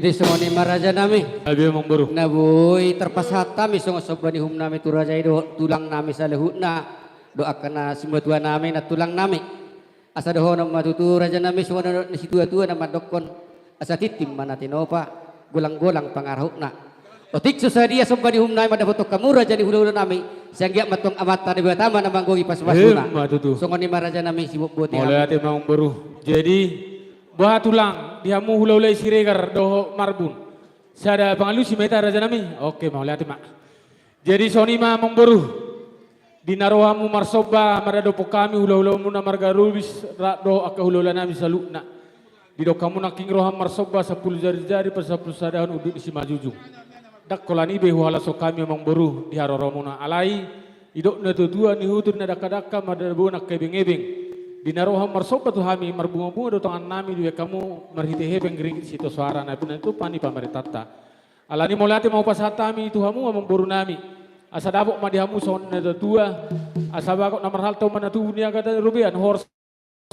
Jadi songoni maraja nami. Abi mang buruh. Na boy terpasata mi songo sobani hum nami turaja do tulang nami salehutna doakan na simbatua nami na tulang nami. Asa dohono matutu raja nami songo ni situa-tua na madokon asa titim mana tinopa golang-golang pangarahuna. Otik susadia sobani hum nami madabotok kamura jadi hulu nami sanggia matong amata di batama na manggogi pas-pasuna. Matutu. Songoni maraja nami sibuk buti. Mulai ati mang buruh. Jadi buah tulang dihamu hulai siregar doho marbun. Sada pangalu si meta raja nami. Oke mau lihat mak. Jadi soni ma memburuh. Dinarohamu marsoba marado kami hula muna marga rubis do aka hula nami salukna. Dido kamu naking roham marsoba 10 jari-jari per 10 sadahun uduk isi majujung. Dak kolani be hala so kami memburuh di haroromuna alai. Idok na tutua ni hutur na daka-daka madarabu nak kebeng-ebeng. Dinaroham marsoba tu hami marbunga-bunga do tangan nami dua kamu marhitehe penggering situ suara na pun itu pani pameretata. Alani molati mau pasatami itu hamu memburu nami. Asa dabok madihamu son na tua. Asa bakok namar halto mana tu dunia kata rubian hors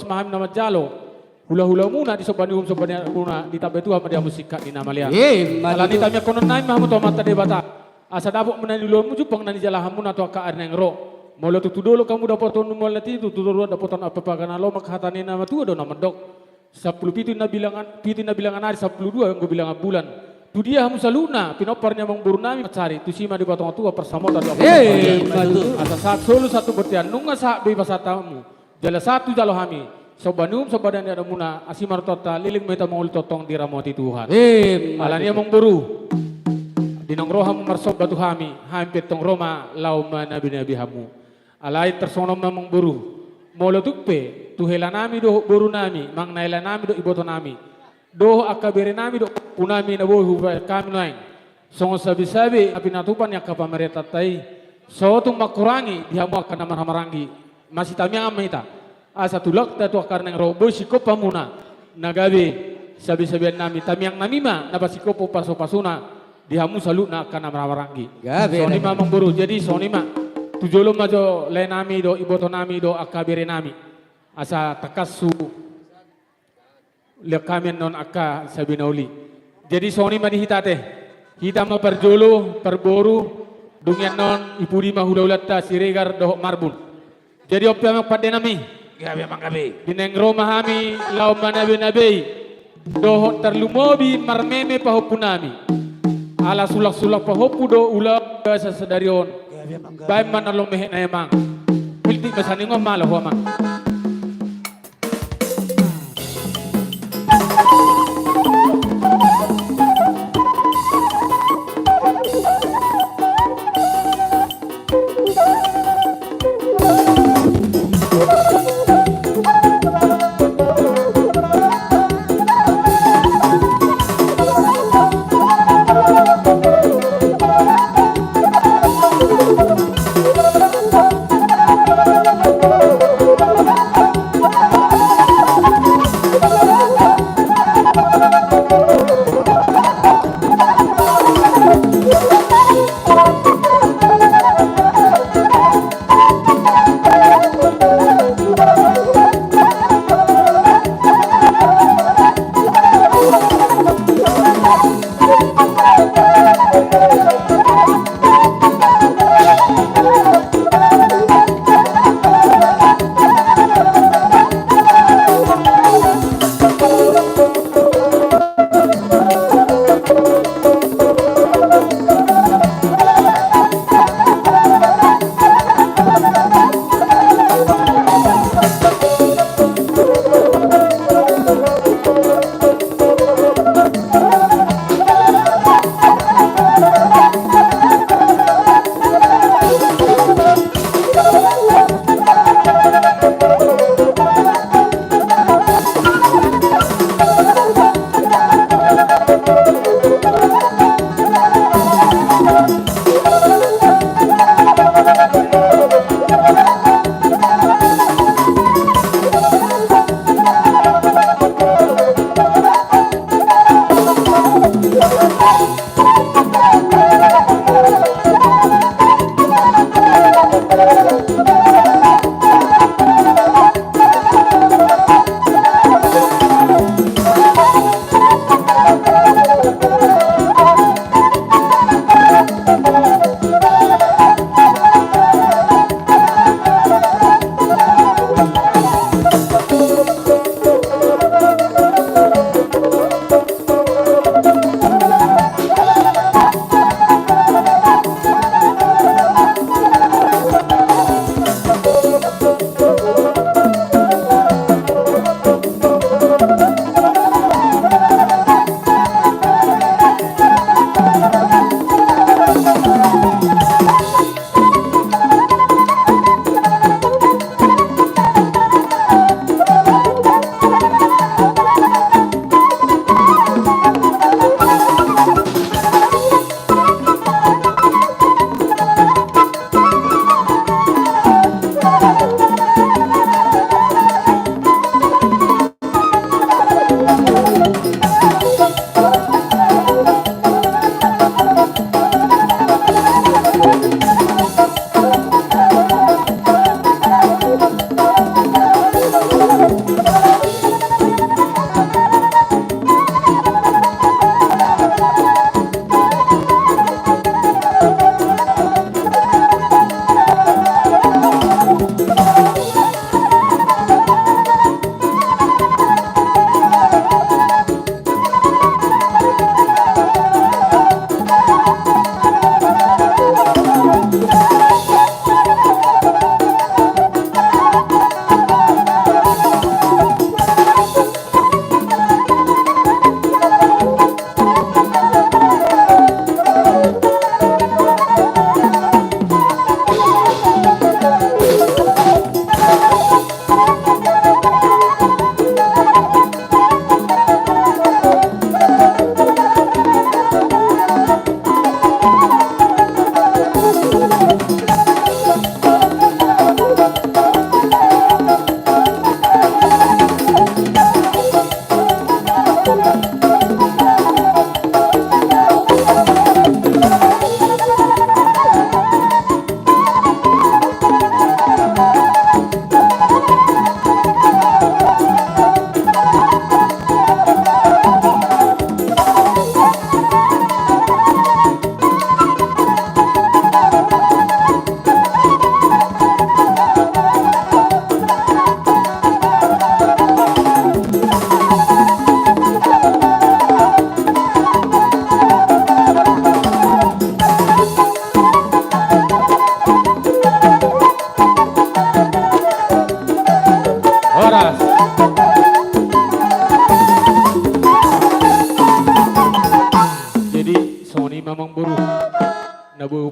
maham nama jalo. Hula-hula muna di sobani muna di tabe tu madihamu sikat di nama lihat. Alani tamia konon nami mahamu to mata debata. Asa dabok menani luarmu jupang nani jalahamu na to ka arneng ro. Mula tu dulu kamu dapat ton mula tu dulu dapat ton apa pagana lo mak hatani nama tu ada nama dok 10 pitu na bilangan hari 10 dua yang gue bilangan bulan tu dia hamu saluna pinoparnya mengburu nami cari tu sima di batong tua persamota do asa saat solo satu bertian nunga sak bebas tamu jala satu jalo hami sobanum sobadan ada muna asimar tota liling meta mau totong diramoti Tuhan alania mengburu dinongrohamu marsob batu hami hampir tong Roma lauma nabi hamu alai tersonom namang buru molo tukpe tuhela nami do buru nami mang naila nami do iboto nami do akabere nami do punami na bohu kami naing songo sabi-sabi api natupan yang kapamereta tai so tung makurangi dihamu akan namar-hamarangi masih tamiang amita asa tulak tatu akarneng robo sikopa muna nagabe sabi-sabian nami tamiang namima napasikopo paso-pasuna dihamu salut na akan namar-hamarangi soni mamang buru jadi soni ma tujolo majo le nami do iboto nami do akabere nami asa takasu le kami non aka sabinauli jadi soni madi hitate hita ma perjolo perboru dungian non ipudi mahulaulata siregar do marbun jadi opya mak pade nami gabe mangabe dineng roma hami lau manabe do terlumobi marmeme pahopunami ala sulak-sulak pahopu do ula sa sedarion baik mana lo mehek na emang pilih besani ngomong malah huama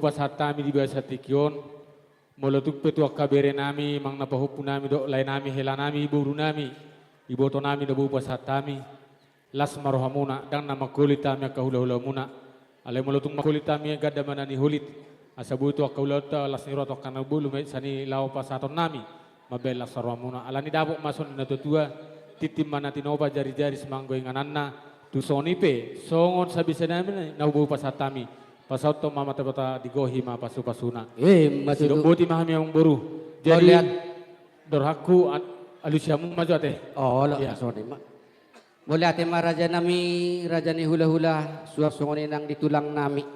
pasatami di bahasa Tikion, molotuk petua kabere nami, mang napahupu nami do lain nami hela nami buru nami, iboto nami do pasatami, las marohamuna dan nama kulit kami kahula-hula muna, alai molotuk makulit kami gada mana ni hulit, asabu itu kahulata las niroto kana bulu sani lau pasaton nami, mabel las marohamuna, alani dabuk mason na tutua, titim mana tinoba jari-jari semanggo ingananna, tu sonipe, songon sabisa nami na ubu pasatami. Pasal to mama tebata digohi ma pasu-pasuna. Masih Sidok boti mahami yang boru. Jadi dorhaku alusiamu maju ate. Oh, lah, Iya. sorry, mak. Boleh ate ma raja nami, raja ni hula-hula, suap songoni nang ditulang nami.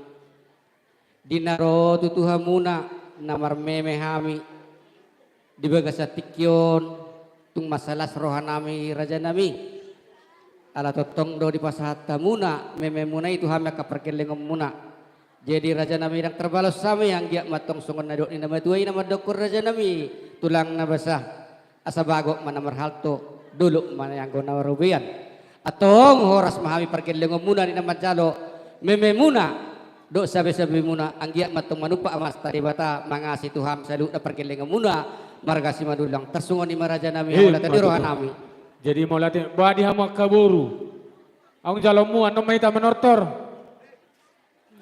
Dinaro tutuhamuna, namar meme hami. Di bagasa tikyon, tung masalah rohanami raja nami. Ala totong do di pasahata muna, meme muna itu hami kaperkelengom muna. Jadi raja nami yang terbalas sami yang dia matong songon nadok ni nama tuai nama dokur raja nami tulang na basah asa bagok mana marhalto dulu mana yang gona rubian atong horas mahami perkelengom muna ni nama jalo meme muna do sabe-sabe muna ang dia matong manupa amas tadi bata mangasi tuham salu da perkelengom muna margasi madulang tersungon ni raja nami wala tadi rohan nami. Jadi mau latih badi hamak kaburu. Ang jalomu anom may tamanortor.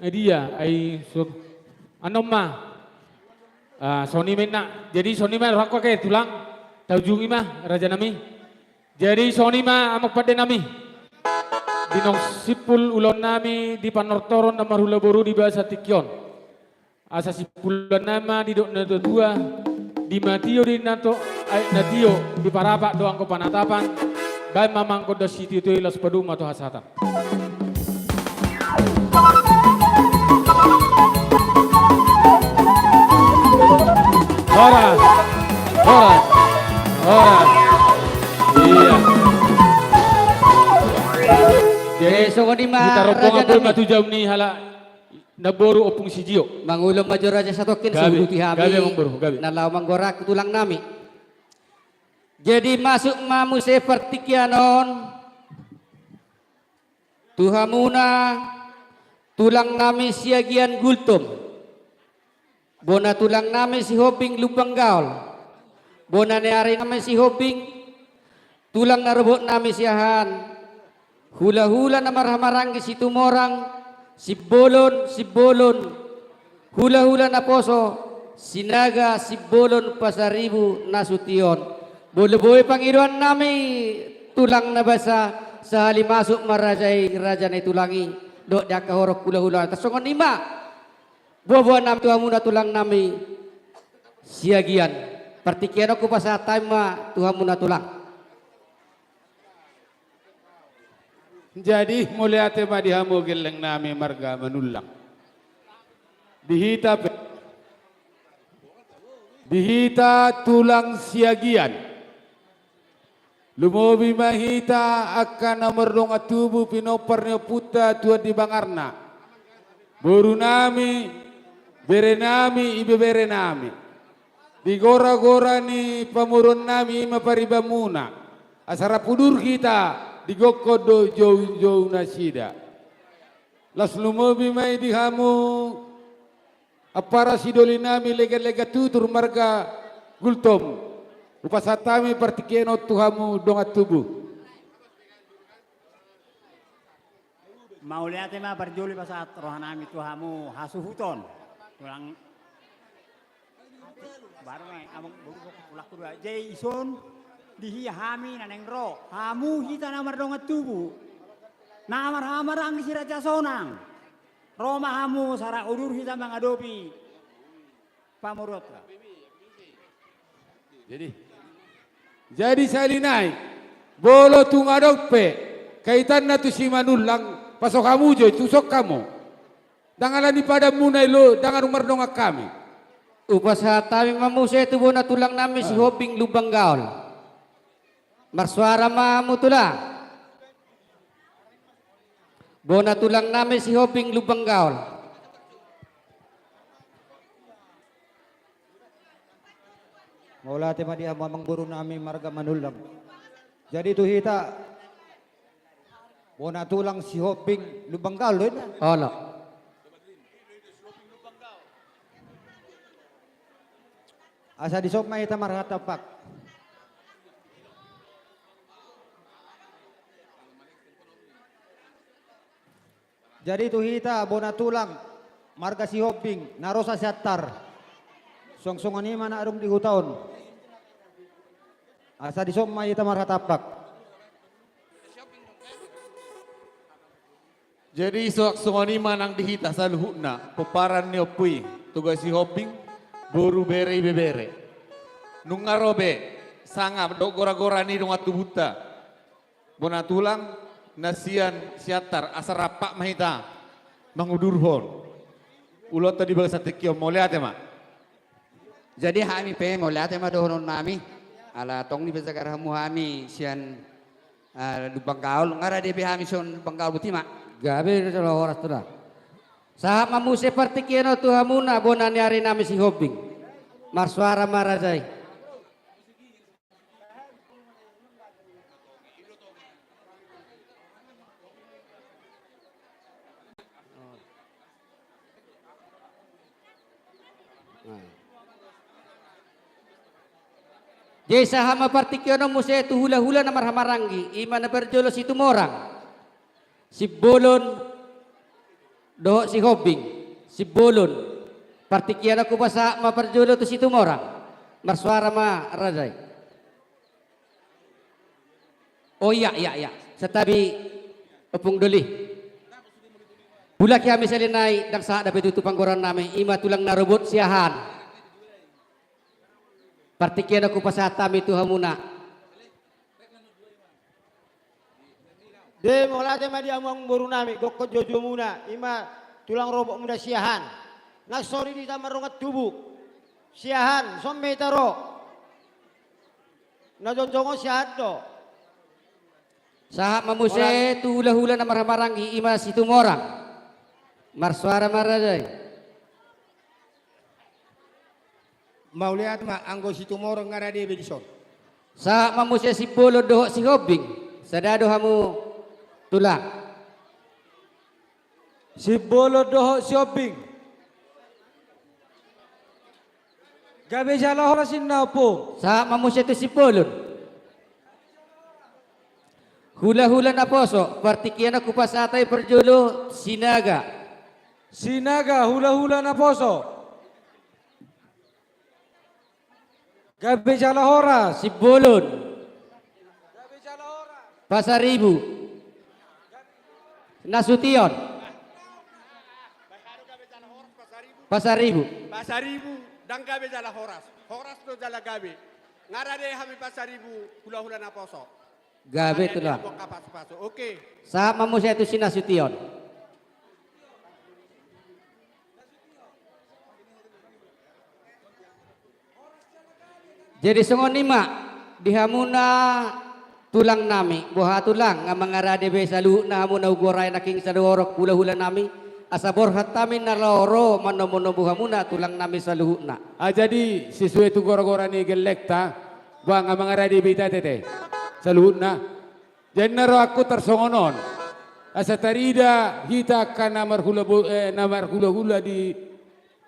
Dia ay so ano ma Sony na jadi Sony ma rakwa kay tulang taujungi ma raja nami jadi Sony ma amak pade nami dinong sipul ulon nami di panortoron na marhula boru di bahasa Tikyon asa sipulan nama di dok na dua di matio di nato ay natio di parapak doang ko panatapan bay mamang ko da sitio to ilas padung mato hasatan. Horas. Iya. Jadi songon di ma Kita rombong raja apa nami. matu jauh ni hala naboru opung si Jio. Mangulong majo raja satokin Gabi, suruti hami. gabi emang bro, gabi. Nalaw manggorak tulang nami. Jadi masuk mamu seperti kianon. Tuhamuna tulang nami siagian gultum. Bona tulang nami si hoping lubang gaul. Bona neari nami si hoping tulang narobot nami siahan. Hula-hula na marhamaranggi si tumorang si bolon. Hula-hula na poso sinaga si bolon pasaribu nasution. Bolo-boy pangiruan nami tulang na basa sa hali masuk marajay raja na tulangi. Do dia kahorok hula-hula tasongon lima. Buah-buah nam Tuhan muna tulang nami siagian. Partikian aku pasal time ma Tuhan muna tulang. Jadi mulai ate ma dihamu geleng nami marga manulang. Dihita tulang siagian. Lumobi mahita akan nomor atubu pinoparnya puta tua di bangarna. Boru nami bere nami ibe bere nami. Di gora-gora ni pamurun nami mapariba muna. Asara pudur kita di gokodo jauh-jauh nasida. Las lumobi mai dihamu apara sidoli nami lega-lega tutur marga gultom. Upasatami partikeno tuhamu dongat tubuh. Mauliate ma berjuli pasat rohanami tuhamu hasuhuton. Tulang baru mai among ulak kedua Jason dihihami naneng ro hamu hita namar dongat tubuh namar hamarang di siraja sonang roma hamu sara udur hita mangadopi pamurot. Jadi salinai bolo tungadokpe kaitan na tu si manulang pasok kamu jo tusok kamu. Dangalan pada munai lo dangan umar dongak kami. Upasatami mamu saya tu bona tulang nami si hoping lubang gaul. Marsuara mamu tulang. Bona tulang nami si hoping lubang gaul. Maula tema dia mamang buru nami marga manulang. Jadi tu hita bona tulang si hoping lubang gaul. Olo. Asa di sok may tamar hatapak. Jadi tu hita bona tulang marga si Hoping narosa siatar. Song-songan ni mana arong 3 tahun. Asa di sok may tamar hatapak. Jadi suak-suani manang dihita sa luhuna, peparan ni opui, tugas si Hoping, boru bere bebere. Nung ngarobe, sangam, do gora-gora ni nung atubuta. Bona tulang, nasian siatar, asar rapak mahita, mangudurhon. Ulot tadi bangsa tekio, mau lihat ya mak? Jadi kami pe mau lihat ma dohonon nami. Ala tong ni besagar hamu kami sian lubang gaul ngara de kami son lubang gaul buti mak. Gabe kalau horas tu dah. Sahab mamu seperti kino tu hamuna bonani hari nami si Hoping. Marsuara marajai. Jadi sahama partikyono muse tu hula-hula na marhamaranggi. Ima na berjolo situ morang. Si Bolon doh si Hoping. Si Bolon. Partikyono ko basa maperjolo tu situ morang. Marsuara ma rajai. Oh iya. Setabi opung doli. Bulak kami salinay dang sa dapat tutupang goran namin. Ima tulang narobot siahan. Partikian aku pasatam itu hamuna. De mola te madi amang boru nami gokko jojo muna ima tulang robok muda siahan. Naksori di tamarungat tubuh. Siahan somme taro. Najonjongo siahan do. Sahab mamuse tu hula-hula na marhamaranggi ima situ morang. Marsuara marajai. Mau lihat mak anggo situ morong ngara de bedison. Sahab mamuse si Bolon doh si Hoping. Sadado hamu tulang. Si Bolo doho si Hoping. Gabe jala horasin na po. Sahab mamuse tu si Bolon. Hula-hula na poso. Partikian aku pasatay perjolo sinaga. Sinaga hula-hula na poso. Gabe jala horas. Si Bolon. Pasaribu. Nasution. Pasaribu. Pasaribu dan gabe jala horas. Horas to jala gabe. Ngarade kami pasaribu hula-hula na poso. Gabe tu lah. Oke. Sahab mamuse itu si Nasution. Jadi songonima dihamuna tulang nami buha tulang nga mangarade be salu na hamuna ugoray naking sadorok hula-hula nami asabor hatami na loro manomono buhamuna tulang nami saluhuna. Jadi sesuai tu gora-gora ni gelekta, bang nga mga radi bita tete, saluhut na. Jadi naro aku tersongonon, asa tarida hita ka namar hula-hula di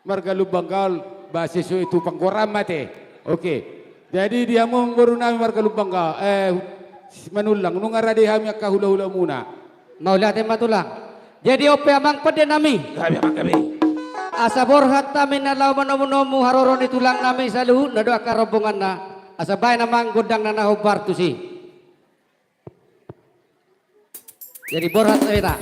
margalubanggal ba sesuai tu panggoram mate. Oke. Jadi dia mau baru nami margalubanggal manulang nung arade kami ka hula-hula muna. Maulah tema tulang. Jadi ope amang pede nami. Kami. Asa borhat tamin na law manomonomu haroroni tulang nami saluhut na doa karobongan na asa bay namang godang na nahobar tu si. Jadi borhat kita.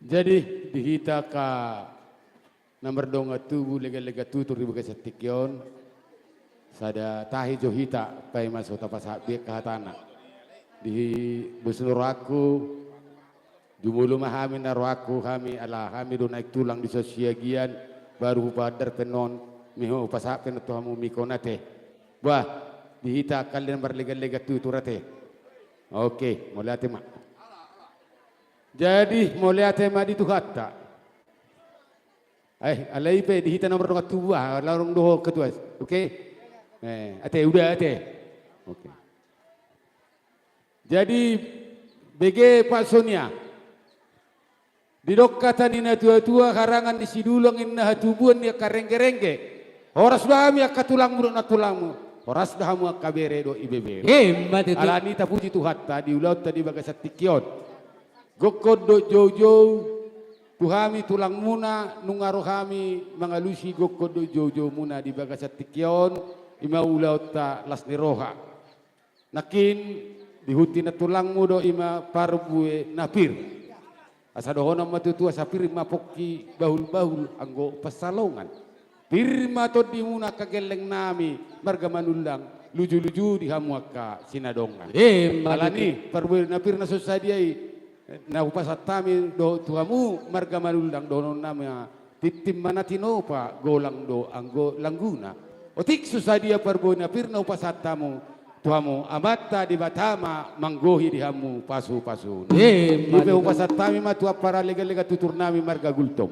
Jadi dihita ka nomor donga tubuh lega-lega tutur ribu kesetikyon sada tahi johita pai masuk tapas habis ke hatana di besenur aku jumulu mahami naru aku kami ala kami do naik tulang di sosiagian baru padar tenon miho pasapen to hamu mikonate wah dihita kalian berlega-lega tuturate oke mulai tema jadi mulai tema di tuhata alai pe dihita nomor dua tua larung doho ketua oke ate udah ate oke jadi BG Pak Sonia di dokatan ina tua-tua karangan di sidulong ina hatubuan ya karengge-rengge horas dahami akka tulangmu na tulangmu horas dahamu akka bere do ibebe Hebat itu. alani ta puji Tuhan tadi ulaut tadi bagasat tikion gokod do jojo tuhami tulang muna nungaro kami mangalusi gokod do jojo muna di bagasat tikion ima ulaut ta lasni roha nakin dihuti na tulangmu do ima parbue napir asa dohona matutua sapir ima pokki bahul-bahul anggo pasalongan pirma to dimuna kageleng nami marga manulang luju-luju di hamuaka sinadongan alani parbue napir na sosadiai na upasatami do tuamu marga manulang donon nama titim manatino pa golang do anggo langguna otik susadia parbue napir na upasatamu tuamu amata di batama manggohi di hamu pasu-pasu. Ibe upasat kami matua para lega-lega tutur nami marga gultom.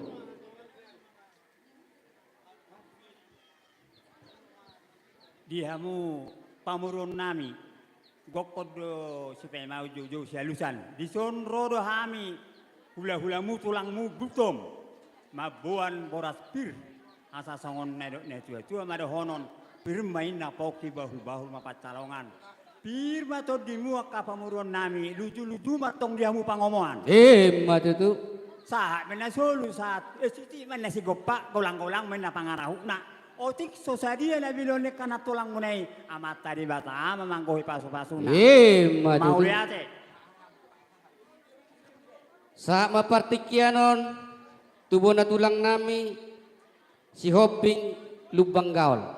Di hamu pamurun nami gokod do supaya mau jojo sialusan. Di son rodo hami hula-hulamu tulangmu gultom. Mabuan boras pir asa songon nedok netua-tua mada honon. Pirmain na poki bahu-bahu mapat calongan. Pirma to dimu ka pamuruan nami lucu-lucu matong diamu pangomongan. Hebat itu. Saat mena solu saat siti mena si gopak golang-golang mena pangarahukna. Otik sosadia na bilone kana tulang munai amat tadi bata mamanggohi pasu-pasuna. Hebat Mau itu. lihat Saat mapartikianon tubuh na tulang nami si Hoping lubang gaul.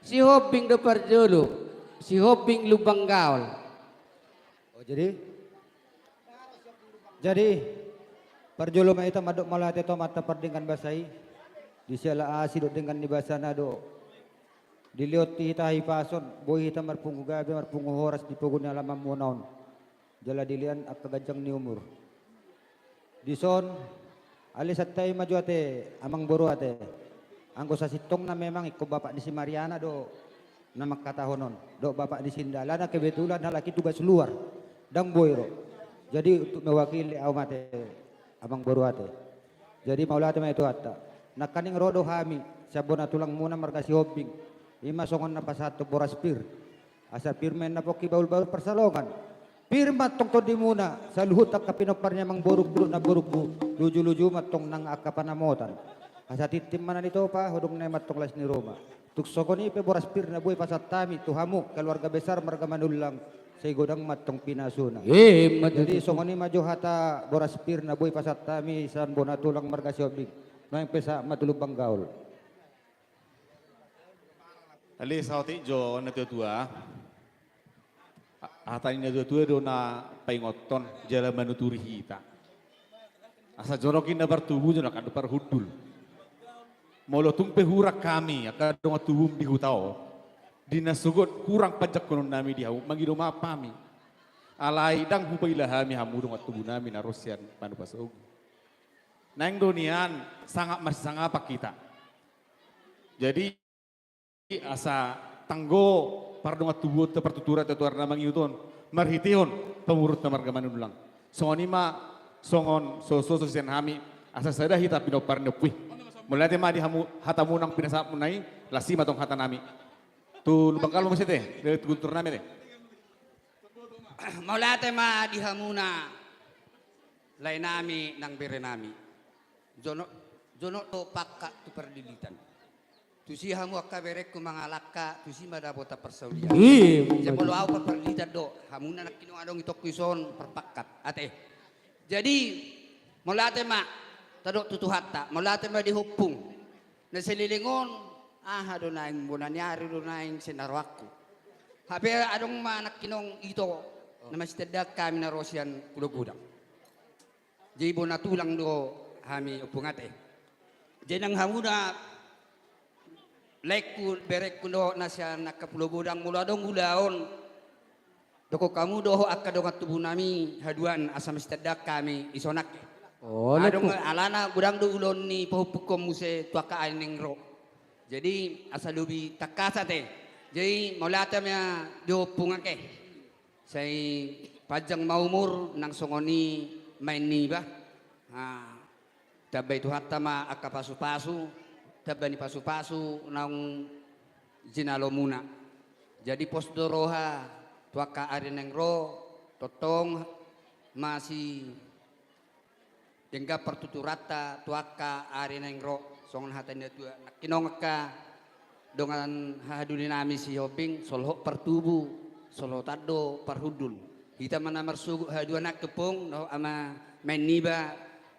Si Hoping do parjolo, si Hoping lubang gaul. Oh jadi parjolo ma ita madok malate to mata pardingkan basai di siala asi do dengan di basana do diliot ti hita hipason boy hita marpungu gabe marpungu horas di pogun alam munaon jala dilian akka gajang ni umur dison alisat tay majuate amang boro ate anggo sa sitong na memang iko bapak di si Mariana do na magkatahonon do bapak di Sindala na kebetulan halaki tugas luar dang boyro jadi untuk mewakili awmate amang boro ate jadi maulate ma itu hatta nakaning rodo hami sabona tulang muna markasi Hoping ima songon na pasato boras pir asa pirmen na poki baul-baul persalongan pirma tong to di muna sa luhut ak kapinoparnya mang boruk na boruk luju-luju matong nang akapanamotan asa titim mana nito pa hodong na matong las ni Roma tuksokoni pe boras pir na buhay pasatami tuhamu keluarga besar marga manulang sa igodang matong pinasuna jadi songoni majo hata boras pir na buhay pasatami san bona tulang marga si Hoping noeng pesa matulubang gaul. Ali sauti jo na tua hatani na tua do na paingoton jala manuturi hita asa jorokin na bertubuh jo na kan parhudul molo tung pehurak kami akan dong tubum di hutao dinasugot kurang pajak konon nami di hau mangido mapami alai dang hupailahami hamu dong tubuh nami na rosian panu pasog nang donian sangat masih sangat apa kita jadi asa tanggo pardonga tubuh te pertutura te tuarna mangiuton marhitihon pemurut na marga manulang songoni ma songon soso sosian hami asa sada hita pinopar nepui mulai tema di hamu hatamu nang pinasa munai lasi matong hata nami tu lubang kalau masih teh dari guntur nami teh Mulai tema di hamuna lain nami nang bere nami jono to pakka tu perdilitan Tusi hamu akka berek ku mangalaka tusi madabota persaulian. Sepuluh au perlita do hamuna nak kinu adong itok kuison perpakat ate. Jadi molate ma tadok tutuhatta molate ma dihupung. Na selilingon do naing bunanyari do naing sinarwaku. Habe adong ma nak kinong ito na mastedak kami na Rosian Pulau Gudang. Jadi bona tulang do hami upungate. Jadi nang hamuna lekku berek kuno nasya nak Pulau Gudang mula dong ulaon. Doko kamu doho akka dongat tubuh nami haduan asam istadak kami isonak. Oh, adong alana gudang do ulon ni pahupukom muse tuaka aineng ro. Jadi asal lubi takasa te. Jadi molata mya do pungake. Say pajang maumur nang songoni main ni ba. Tabay tu hatta ma akka pasu-pasu. Tabay ni pasu-pasu nang jinalo muna. Jadi posdoroha tuaka arineng ro totong masih dengga pertuturata tuaka arineng ro songon hatanya tua kinong ka dongan haduli nami si hoping solho pertubu solo tado perhudul kita mana mersugu hadua nak kepung no ama meniba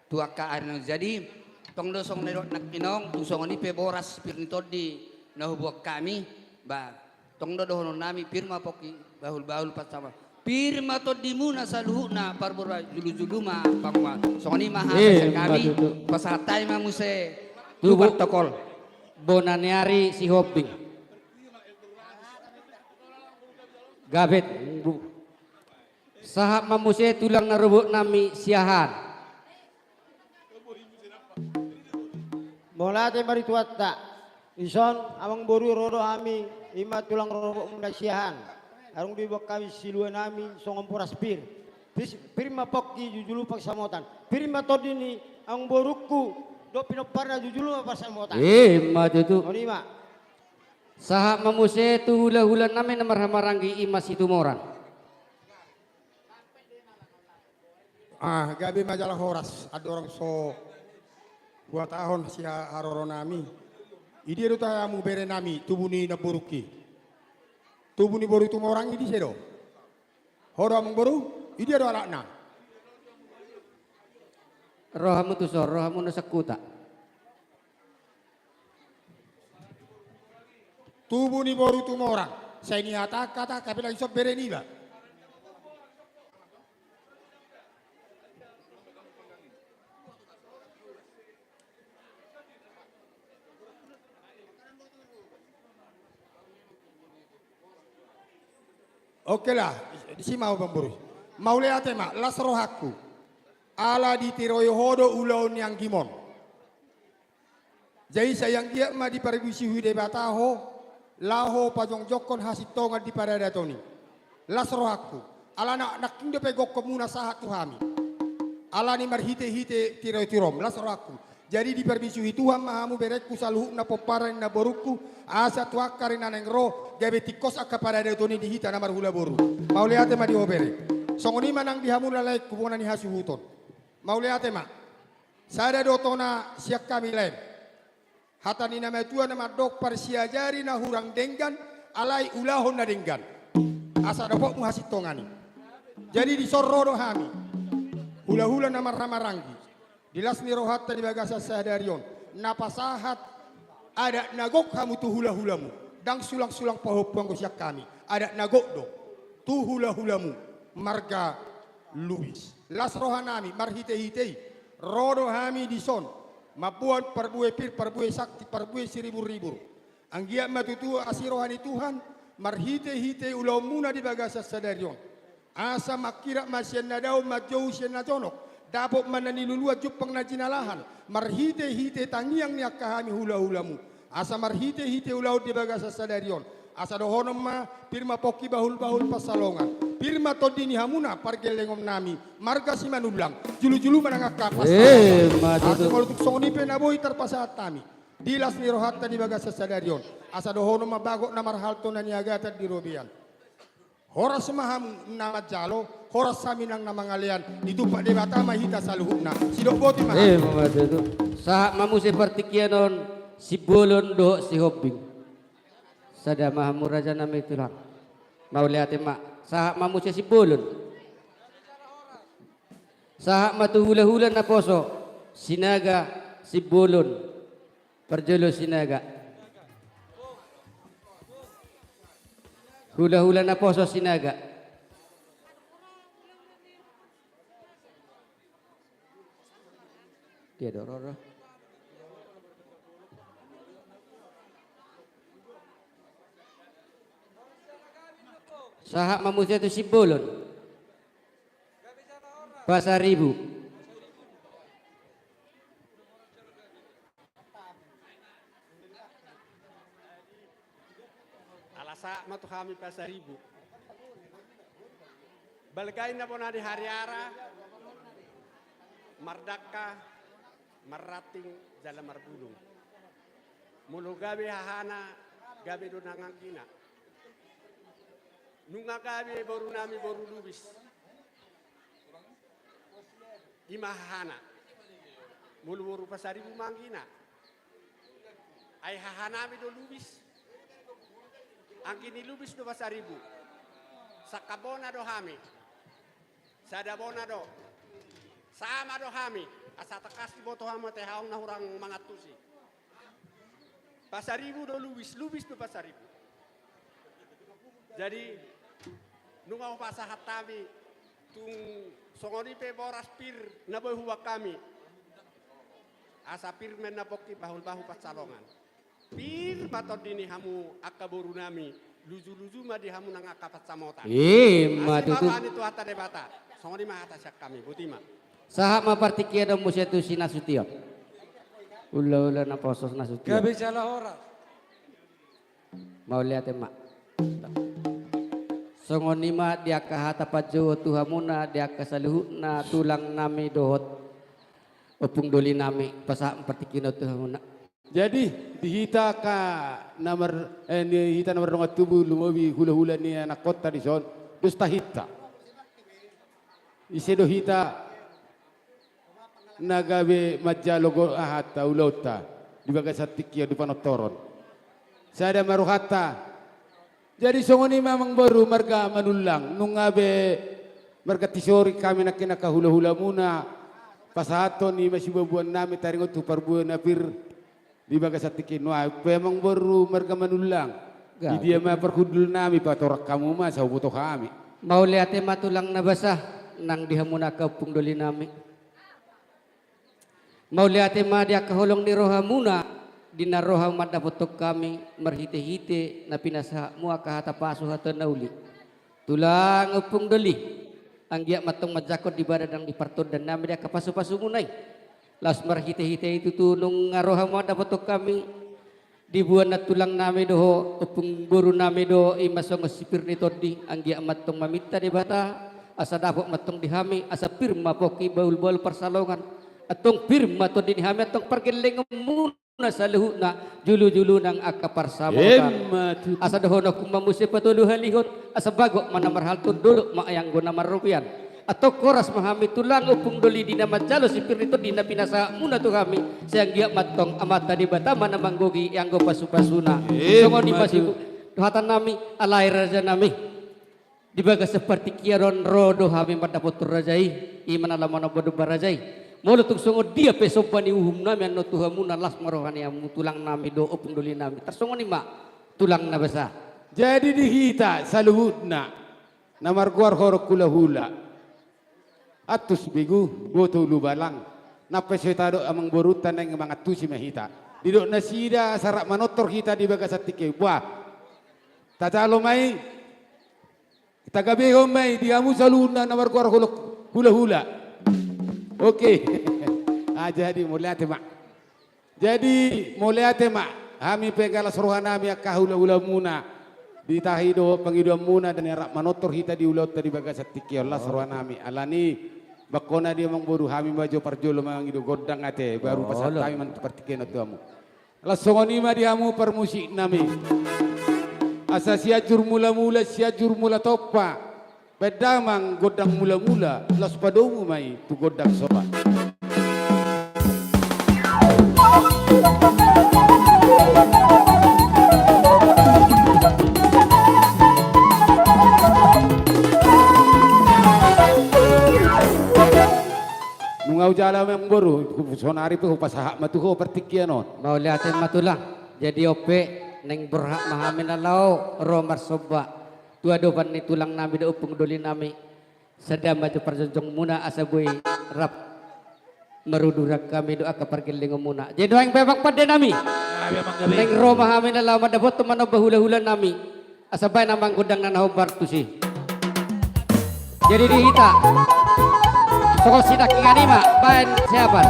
tuaka arineng jadi tong do song nerot nak kinong tusong ni peboras pirnito di no buak kami ba tong do dohono nami pirma poki bahul-bahul pasama pirma to dimuna saluhuna parbura julu-juluma pangwa songoni maha kami pasatai mamuse tubuh tokol bonaniari si hobi gabet sahab mamuse tulang narubuk nami siahan Molate mari tuatta ison amang boru rodo hami ima tulang robok munda siahan arung di kami silua nami songom poras pir pirma pokki jujulu pak samotan pirma todini ang boruku do pinoparna jujulu pak samotan maju tu onima sahab mamuse tu hula-hula nami namar hamarangi imas itu moran gabi majalah horas ada orang so 2 tahun si haroro nami idi do tayamu bere nami tubuni na boruki tubuh ni boru itu orang ini sedo. Horo amung boru, ini ada alatna. Rohamu tu sor, rohamu na sakuta. Tubuh ni boru itu orang. Saya ni kata tapi lagi sob bere ni ba. Oke lah, si mau pemburu. Mau lihat mak, las rohaku. Ala ditiroyo hodo ulaun yang gimon. Jadi sayang dia ma di parigusi huide bataho, laho pajong jokon hasit tonga di pada datoni. Las rohaku. Ala nak kindo pegok komuna sahat tuhami. Ala ni marhite tiroy tirom, las rohaku. Jadi di perbisui Tuhan mahamu bereku saluh na poparan na boruku asa tuakarin na nengro gabe tikos akka pada datoni di hita namar hula boru. Mau lihat ma di obere. Songoni manang dihamu lalai kubona ni hasu huton. Mau lihat ma. Sada dotona siak kami lem. Hata ni nama Tuhan nama dok parsiajari na hurang denggan alai ulahon na denggan. Asa dapok mu hasit tongani. Jadi di sorrodo hami. Hula-hula namar ramarangi. Dilas ni rohatta di bagasa sadarion. Napasahat ada nagok kamu tu hula-hulamu. Dang sulang-sulang pahopuang ko siyak kami. Ada nagok do. Tu hula-hulamu. Marga Luis. Las rohanami marhite-hitei. Rodo hami di son. Mabuan perbuai pir, perbuai sakti, perbuai siribur-ribur. Anggia matutu asirohani Tuhan. Marhite-hitei ulau muna di bagasa sadarion. Asa makira masyan na daw majau siyan na jonok. Dapat mananilulua jupang na jinalahan. Marhite-hite tangiang niya kahami hula-hulamu. Asa marhite-hite ulau di bagasa sadarion. Asa dohonom ma pirma poki bahul-bahul pasalongan. Pirma todini hamuna pargelengom nami. Marga si manulang. Julu-julu manangaka pasalongan. Asa malutuk songnipe naboy tarpasahat tami. Dilas ni rohatta di bagasa sadarion. Asa dohonom ma bagok na marhalto na niagata di robian. Horas mahamu nama jalo, horas sami nang namangalian. Itu Pak Dewata mahita saluhukna. Sidok boti maham. Sahak mamu seperti kianon si bolon do si hobing. Sada mahamu raja nami tulang. Mau lihat mak, sahak mamu si bolon. Sahak matu hula-hula na poso, sinaga si bolon. Perjolo sinaga. Hula-hula na poso sinaga. Dia dororo. Sahak mamusia itu si bolon. Pasar Ribu. Alasa matu kami Pasar Ribu. Balgain na po na di Hariara, Mardaka, Marating, Jala Marbulong. Mulu gabi hahana, gabi do nangangkina. Nunga gabi baru nami baru lubis. Ima hahana. Mulu baru Pasar Ribu mangkina. Ay hahanami do lubis. Angkini lubis do Pasar Ribu. Sakabona do hami. Sadabona do. Sama do hami. Asa takas boto hama teh haong na hurang mangatusi. Pasar Ribu do lubis do Pasar Ribu. Jadi nungaw pasahat tami tung songoni pe boras pir na boy huwak kami. Asa pir men na poki bahul-bahu patsalongan. Pir matod dini hamu akaboru nami. Luju-luju ma di hamu nang akapat samotan. Matutu. Asi itu hata debata. Songoni ma hata syak kami butima. Sahak mapartikia do musia tu si Nasution. Ula-ula na posos Nasution. Gabi jala horas. Mau lihat mak. Songonima dia kahata pajo tuhamuna dia kasaluhuna tulang nami dohot opung doli nami pasak pertikino tuhamuna. Jadi dihita ka nomor hita nomor dong tubuh lumobi hula-hula ni anak kota di son dus tahita. Isedo hita nagabe majalogo ahata ulota di bagasatikya di panotoron. Saya ada maruhata. Jadi songoni memang baru marga manulang nungabe marga tisori kami nak hula-hula muna pasahaton ni masih babuan nami taringot tu parbuan napir di bagasatikin wah memang baru marga manulang. Di dia mah perkudul nami patorak kamu mah sa butuh kami. Mau lihat matulang na basah nang dihamuna ka pungdoli nami. Mau lihat ma dia kaholong ni rohamuna dina roham madapotok kami merhite-hite na pinasa mua kahata pasu hata nauli. Tulang upung doli ang giyak matong majakot di baradang di partod dan nami dia kapasu-pasu munay. Las merhite-hite itu tulung ngaroham madapotok kami dibuan na tulang nami doho upung buru nami do imasong sipir ni todi ang giyak matong mamita di bata asa dapok matong dihami asa pirma poki baul-baul persalongan. Atong pirma to din hami atong pergeleng muna sa luhuna julu-julu ng akaparsamotan. Asa dohono kung mamusi patuluhan lihot asa bago manamarhal to dulu maayang go na marupian. Ato koras mahami tulang upung doli di na majalo si pirito di na pinasa muna to kami sayang giyak matong amata di bata manamanggogi yang go pasu-pasuna. Songo di pasiku duhatan nami alay raja nami. Di baga seperti kiaron rodo kami madapot rajai iman alamana bodo barajai. Molo tung songo dia pesopan uhum nami ano tuhamuna las marohani amu tulang nami do opung doli nami. Tersongo ni mak tulang na basa. Jadi dihita saluhudna namar guar horok hula-hula. Atus bigu boto lubalang. Napeseta do amang borutan ng mga tusi mahita. Didok na sida sarak manotor kita di bagasatike. Wah. Tatalo may tagabihom may diamu saluhudna namar guar horok hula-hula. Oke, jadi mulai mak. Jadi mulai mak. Kami pegala seruhan kami kahula-hula muna. Ditahido pangidom muna dan yarak manotor hita di ulat tadi bagasat tiki Allah seruhan kami. Alani bakona dia mangboru kami baju parjolo mangido godang ate baru pasal kami mantupartikin atuamu. Lasongoni ma diamu permusik nami. Asa siajur mula-mula siajur mula topa. Pedamang godang mula-mula las padomu mai tu godang sobat. jalan yang baru, sonari pe pasahak matuho pertikianon. Mau lihatin matulang. Jadi ope neng berhak mahamin alau romar soba. Tua dopan ni tulang nami da upung doli nami. Sedang maju perjonjong muna asabui rap merudurak kami doa kepergiling muna. Jadi doang bebak pada nami. Neng roma hamin alau madabot teman bahula-hula nami. Asabay namang gudang nanaw bartu si. Jadi dihita. Soko sidak inganima bain siapa?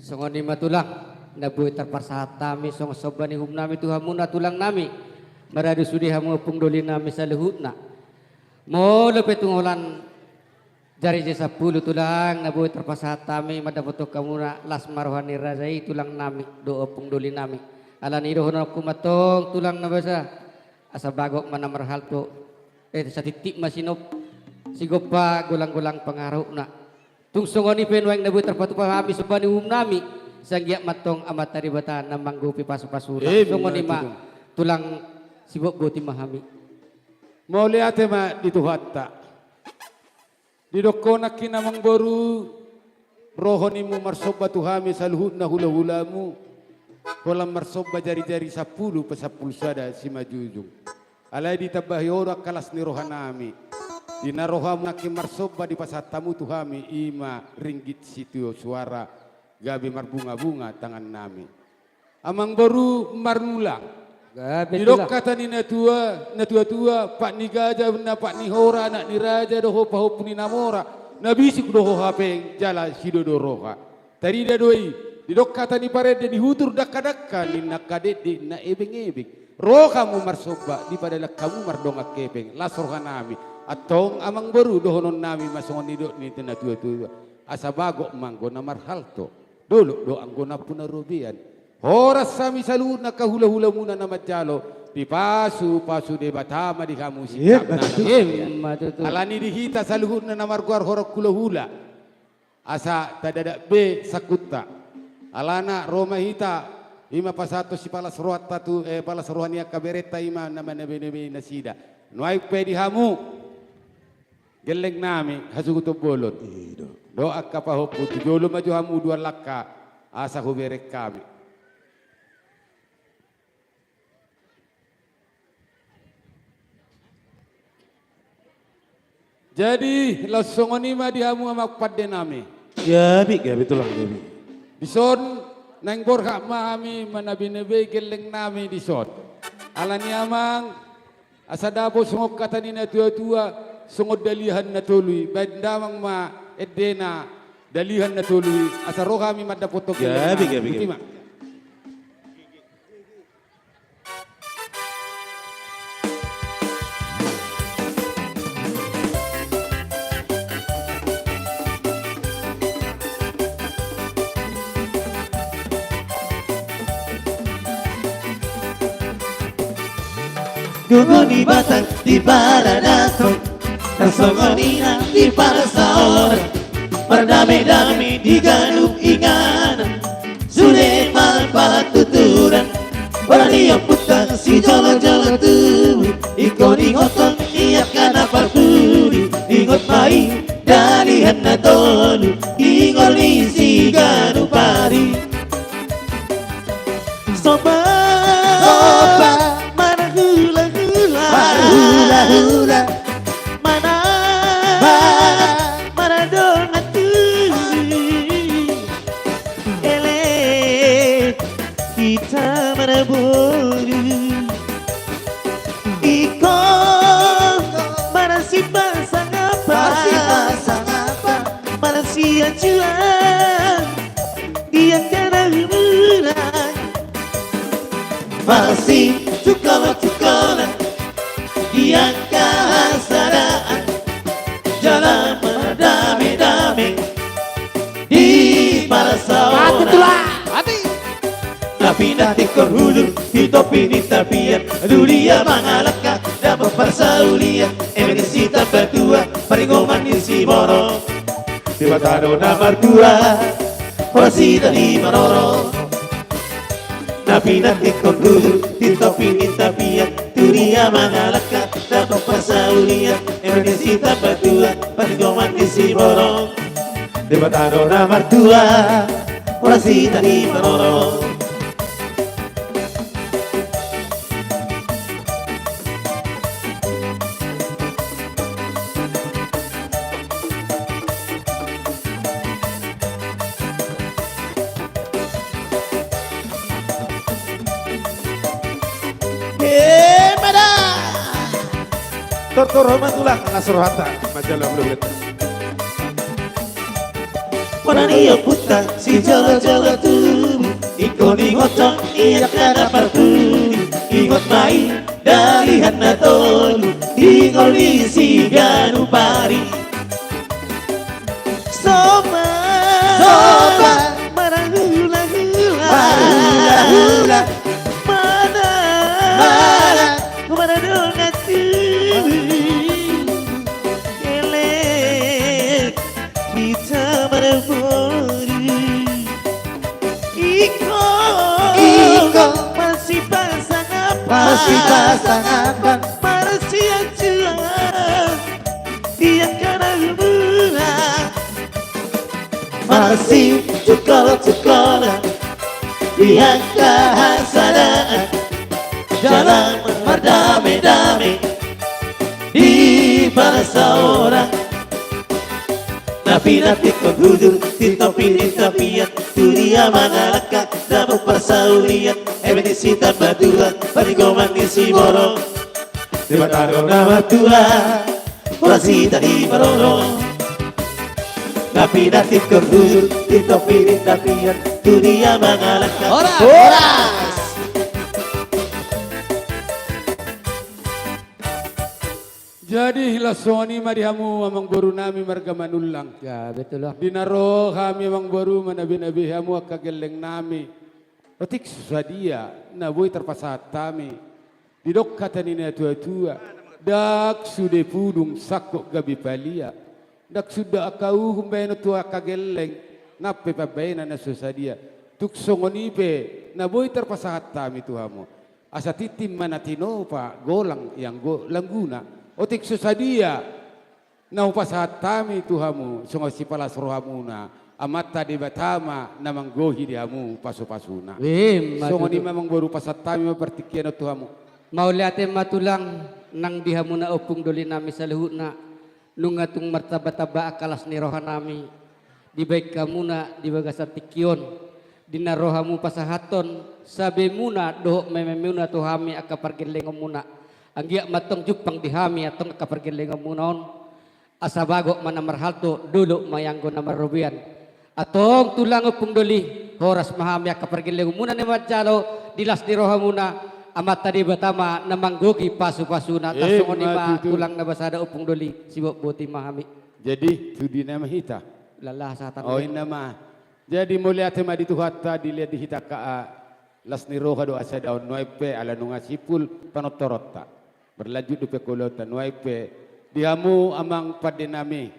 Songoni matulang nabuhi terpaksa tami song sobani hum nami tuhamuna tulang nami maradu sudi hamu pung doli nami saluhutna mo lepe tungolan jari jasa puluh tulang nabuhi terpaksa tami madapotok kamuna las marwani razai tulang nami do pung doli nami alan ido hono kumatong tulang nabasa asa bagok mana marhalto sa titik masinop sigopa gulang-gulang pangarukna tung songoni penwang nabuhi terpatu pahami subani hum nami sanggiak matong amat taribata na manggupi pasu-pasura songoni ma tulang sibuk buti mahami Mau lihat ma dito hatta di dokona kinamang boru rohonimu marsoba tuhami saluhutna hula-hulamu kolam marsoba jari-jari 10 pe 10 sada si majujung alai ditabahi ora kalas ni rohanami Inaroham naki marsoba di pasatamu tuhami ima ringgit situ suara gabi marbunga-bunga tangan nami. Amang baru marnulang. Gabi Didok kata ni natua pak ni gajah na pak ni hora nak ni raja doho paho puni namora nabisik doho hapeng jala sido roha. Tadi dah doi didok kata ni parede di hutur dakka ni nakadede na ebeng-ebeng. Roh kamu marsoba di pada kamu mardonga kepeng lasroha nami. Atong amang baru dohonon nami masongon nidok ni natua asa bagok manggo na marhalto. Dulu do anggona puna robian. Horas sami salu na kahula-hula muna na majalo di pasu de batama di kamu sikap na alani dihita saluhut na namarguar horak hula-hula asa tadada be sakutta alana Roma hita ima pasato si palas rohat tatu palas rohania kabereta ima nama nebe nasida nuai pe di hamu geleng nami hasugutu bolon doa kapahopu tujolo maju hamu dua laka asa huberek kami. Jadi lasongoni ma dihamu amak padde nami. Gabi tulang gabi. Dison nang borha mahami manabi nebe geleng nami dison. Alani amang asadabo sungok kata ni na tua sungod dalihan na tului. Baik damang ma edena dalihan na tului. Asaro kami madapotok. Gabi. Guguni batang di Paradaso, Nasongonina di Parasaora, Berdamai-damai di Galuh Inganan, Suleman patuturan, Orang yang putang si jolo-jolo tubuh, Ikon ingotong iya kana parpudi, Ingot mai dalihan na tolu, Ingol isi Galuh pari. Soba hula mana donat ele kita mana bodoh iko mana si pasang apa mana si acuan dia kena hubungan masih cukup yang kehasadaan jalan berdamai-damai di Parasaora. Tapi nanti kerhulu di topi ni tapian dunia mangalaka dan mempersaulian emergency tambah dua peringoman di Siboro di Batano nomor 2 Orasi dari Manoro. Tapi nanti kerhulu di topi ni tapian dunia mangalaka dan mempersaulian emergency tambah dua peringoman di Siboro di Batano nomor 2 Orasi dari Manoro. Dr. Roman Tulang Nasrohata majalah Blue Wanani putang si jolo-jolo tubuh Ikon ingotong iya kana parpudi Ingot mai dalihan na tolu Ingol isi Galuh pari Soba mana hula mana donat masih pasang apa masih acuan dia kena hubungan masih cukup dia kehasadaan jalan berdamai-damai di pada seorang napi-napi konghujur di tapian dunia mangalaka namun persaulian ebenisi tambah dua parigoman isi borong di bataro nama tua kurasi tadi barong napi-napi konghujur di tapian dunia mangalaka Horas Jadi hilasoni madihamu amang boru nami marga manulang. Ya betul lah. Dinaro kami amang boru manabi-nabi hamu akageleng nami. Otik susadia na boy terpasat tami. Didok kata nina tua-tua. Dak sude pudung sakok gabi palia. Dak sudah akau humbeno tua akageleng. Nape pabaina na susadia. Tuk songonipe na boy terpasat tami tuhamu. Asa titim manatino pa golang yang langguna. Otik susadia na upasahat tami tuhamu songo si palas rohamuna amata di batama namang gohi dihamu pasu-pasuna songo ni mamang baru pasat tami mapertikian tuhamu mau lihat matulang nang dihamu na opung doli nami saluhuna nungatung martaba-taba akalas ni roha nami di baik kamu na di bagasan tikion dina rohamu pasahaton sabe muna dohok mememuna tuhami akapargeleng muna anggiak matong jupang dihami atong kapergeleng munon asa bagok mana marhalto dulu mayanggo na marubian atong tulang upung doli horas mahami kapergeleng muna ni madjalo dilas di roha muna amat tadi batama namanggogi pasu-pasuna tasongon ima tulang na basada upung doli sibok buti mahami jadi tudi nama hita lalah satan oh nama jadi mulia tema dituhata dilihat di hita kaa las ni roha do asa daun noipe ala nunga sipul panotorota berlanjut dupe kolotan waipe dihamu amang padenami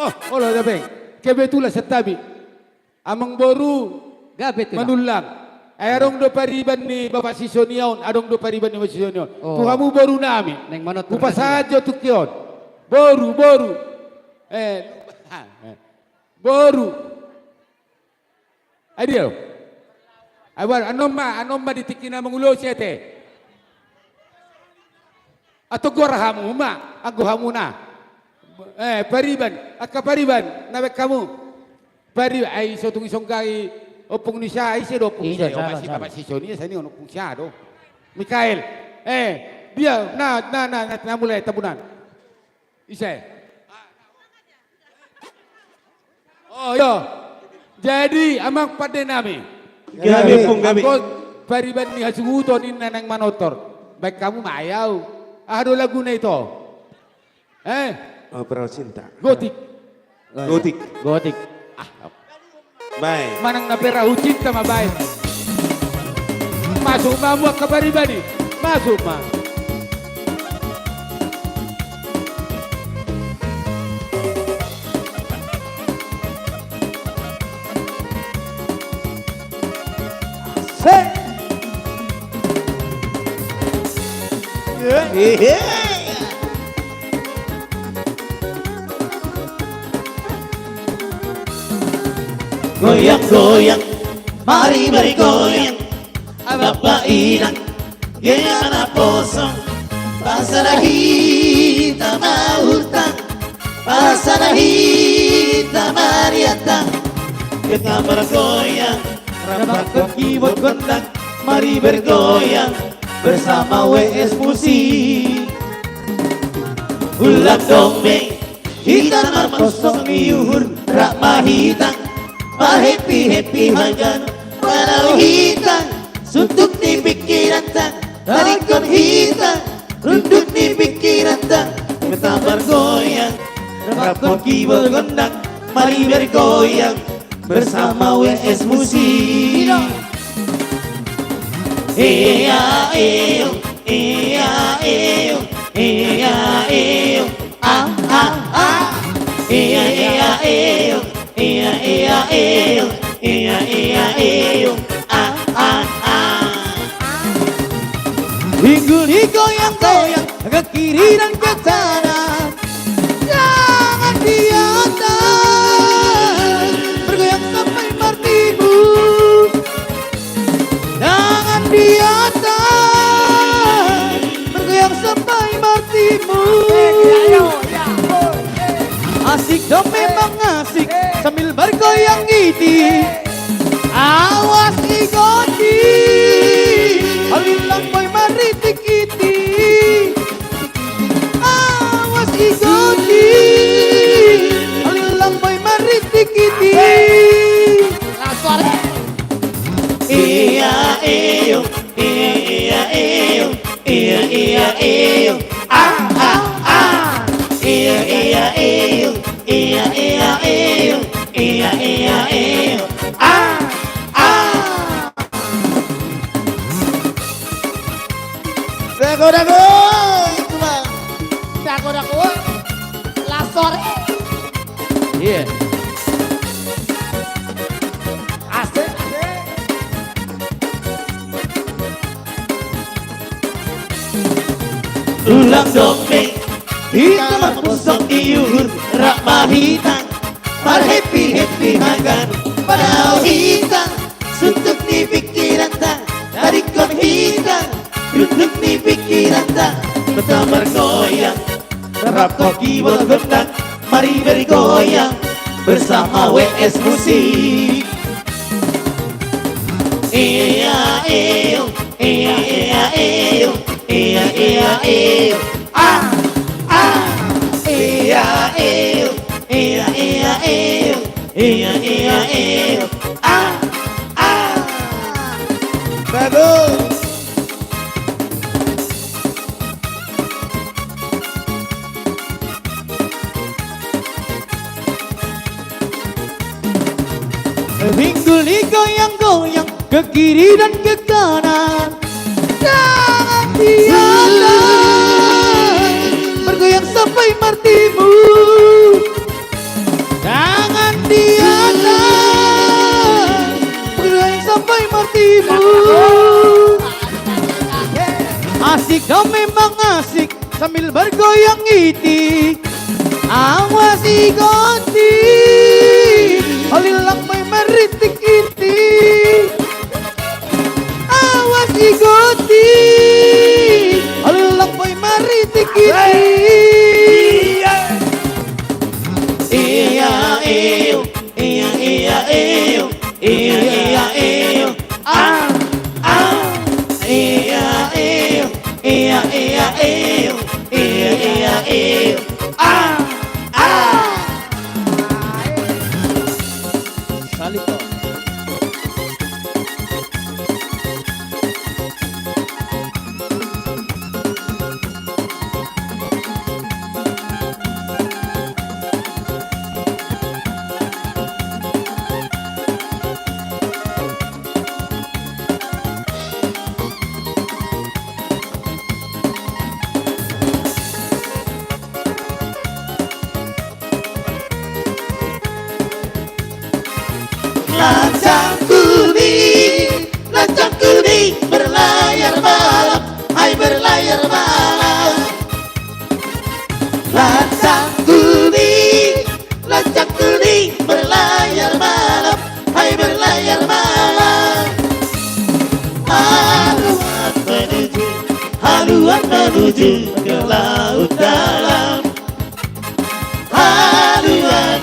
oh lo dabe kebetulan setabi amang boru manulang ayarong do pariban ni bapak sisoniaon adong do pariban ni bapak sisoniaon tuhamu boru nami upa saja tukion boru boru adio Awan anomma ditikina mengulo siete. Atau gorahamu ma, aku hamuna. Pariban, pariban, nabe kamu. Pari ai sotung isongkai opung ni siya ai sedo opung siya. Masih bapak sisoni sa ni opung siya do. Mikael, dia na mulai tabunan. Isa. Oh yo. Jadi amang padenami. Gabi pung gabi. Ako pariban ni hasuguto ni nanang manotor. Baik kamu mayaw. Ano lagu na ito? Opera cinta. Gotik. Gotik. Baik. Manang naperahu cinta mabay. Masuk mamuak ka pariban ni. Masuk ma. Goyang-goyang, mari goyang. Bapak inang, gaya na posong. Pasarahita mahutang, pasarahita mariatang. Kita bergoyang, rapat ke keyboard gondang. Mari bergoyang bersama WS Musik. Ulang dongeng, hitam marmosong niuhur rak mahitang. Happy hagan, walau hitang. Suntuk di pikiran tang, tarikon hitang. Runduk di pikiran tang. Kita bergoyang, rapat keyboard gondang. Mari bergoyang bersama WS Musik. Iya iyo, iya iyo, iya iyo, ah ah ah. Iya iya iyo, iya iya iyo, iya iya iyo, ah ah ah. Hinggul digoyang-goyang ke kiri dan ke kanan. Jangan diatas, bergoyang sampai martimu. Jangan di atas, bergoyang sampai martimu. Asik dong memang asik sambil bergoyang gidi. Awas igoti, alilang boy maritik iti. Awas igoti, alilang boy maritik iti. Iya iyo, iya iyo, iya iya iyo, ah ah ah. Iya iya iyo, iya iya iyo, iya iya iyo, ah ah. Dago, itu bang. Dago, lasor. Iya. Asik. Ulang dongeng hitam pusok iuhur rak mahitang par happy hagan padahal hitang suntuk di pikiran tak dari kon hitang suntuk di pikiran tak betul bergoyang rap koki bola gendang mari bergoyang bersama WS Musik. Iya iyo, iya iya iyo, iya iya iyo, ah ah. Iya iyo, iya iya iyo, iya iya iyo, ah ah. Bagus. Pinggul digoyang-goyang ke kiri dan ke kanan. Jangan diam, bergoyang sampai martimu. Jangan diam, bergoyang sampai martimu. Asik dong memang asik sambil bergoyang iti. Awas igoti, alilang may maritik iti. Awas igoti, alilang may maritik iti. Iya iyo, iya iya iyo, iya iya iyo, ah ah. Iya iyo, iya iya iyo, iya iya iyo, ah ah. Salito. Lancang kuning berlayar malam, hai berlayar malam. Lancang kuning berlayar malam, hai berlayar malam. Haluan menuju ke laut dalam. Haluan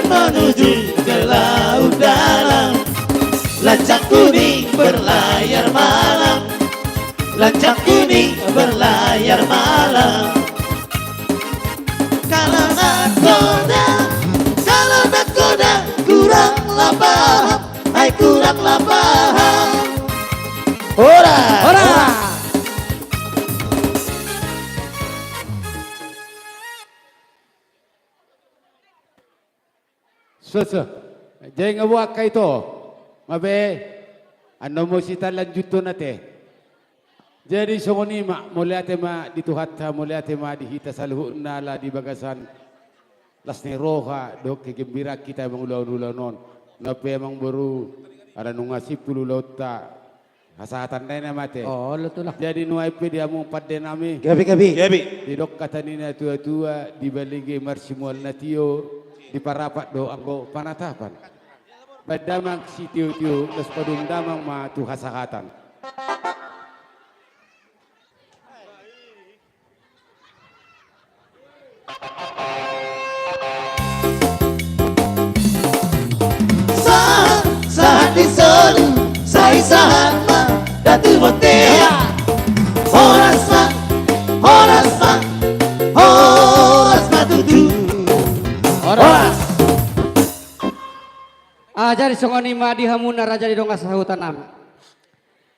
menuju ke laut dalam. Lancang kuning berlayar malam, lancang kuning berlayar malam. Kalau nakoda kuranglah paham, hai kuranglah paham. Ora, ora. Jangan ngawa ka ito. Mabe, ano mo si talanjuto nate. Jadi songoni mulai tema dituhat mulai tema dihita saluh nala di bagasan las neroha dok kegembira kita mengulaun non. Nape emang baru ada nungasip puluh lauta hasatan lain mate. Oh, betul lah. Jadi nuai pe dia mau pada nami. Gabi. Di dok kata nina tua-tua di balige marsimual natio di parapat do anggo panatapan. Badamang si tiu-tiu les padung damang ma tu hasahatan. Jadi songoni ma di hamuna raja di donga sahutan nami.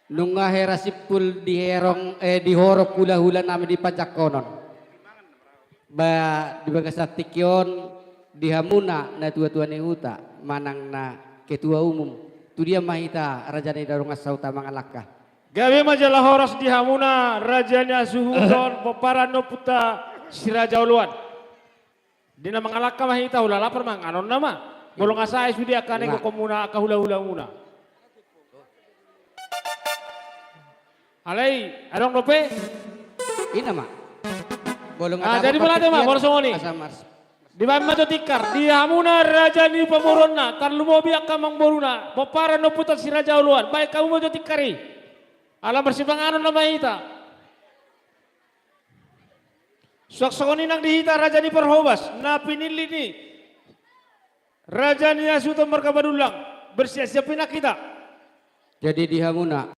Nunga hera sipul di herong di horok hula hula nami di pajak konon. Ba di bagasat tikyon di hamuna na tua-tua ni uta manang na ketua umum. Tu dia mahita raja di donga sahutan mangalaka. Gawe majalah horas di hamuna rajanya suhudon peparan no puta siraja uluan. Dina mangalaka mahita hula lapar mang anon nama. Bolong asai sudah akan nego komuna kahula-hula muna. Alai, adong dope? Ina mak. Bolong Jadi melate mak, borsongoni. Di bawah maju tikar, di hamuna raja ni pemuruna, tar lumobi akamang boruna, popara no putat si raja uluan, baik kamu maju tikari. Alam bersibang anon nama hita. Suaksoni nang dihita raja ni perhobas, na pinili ni. Raja ni asutan mereka badulang, bersiap-siapin kita. Jadi di hamuna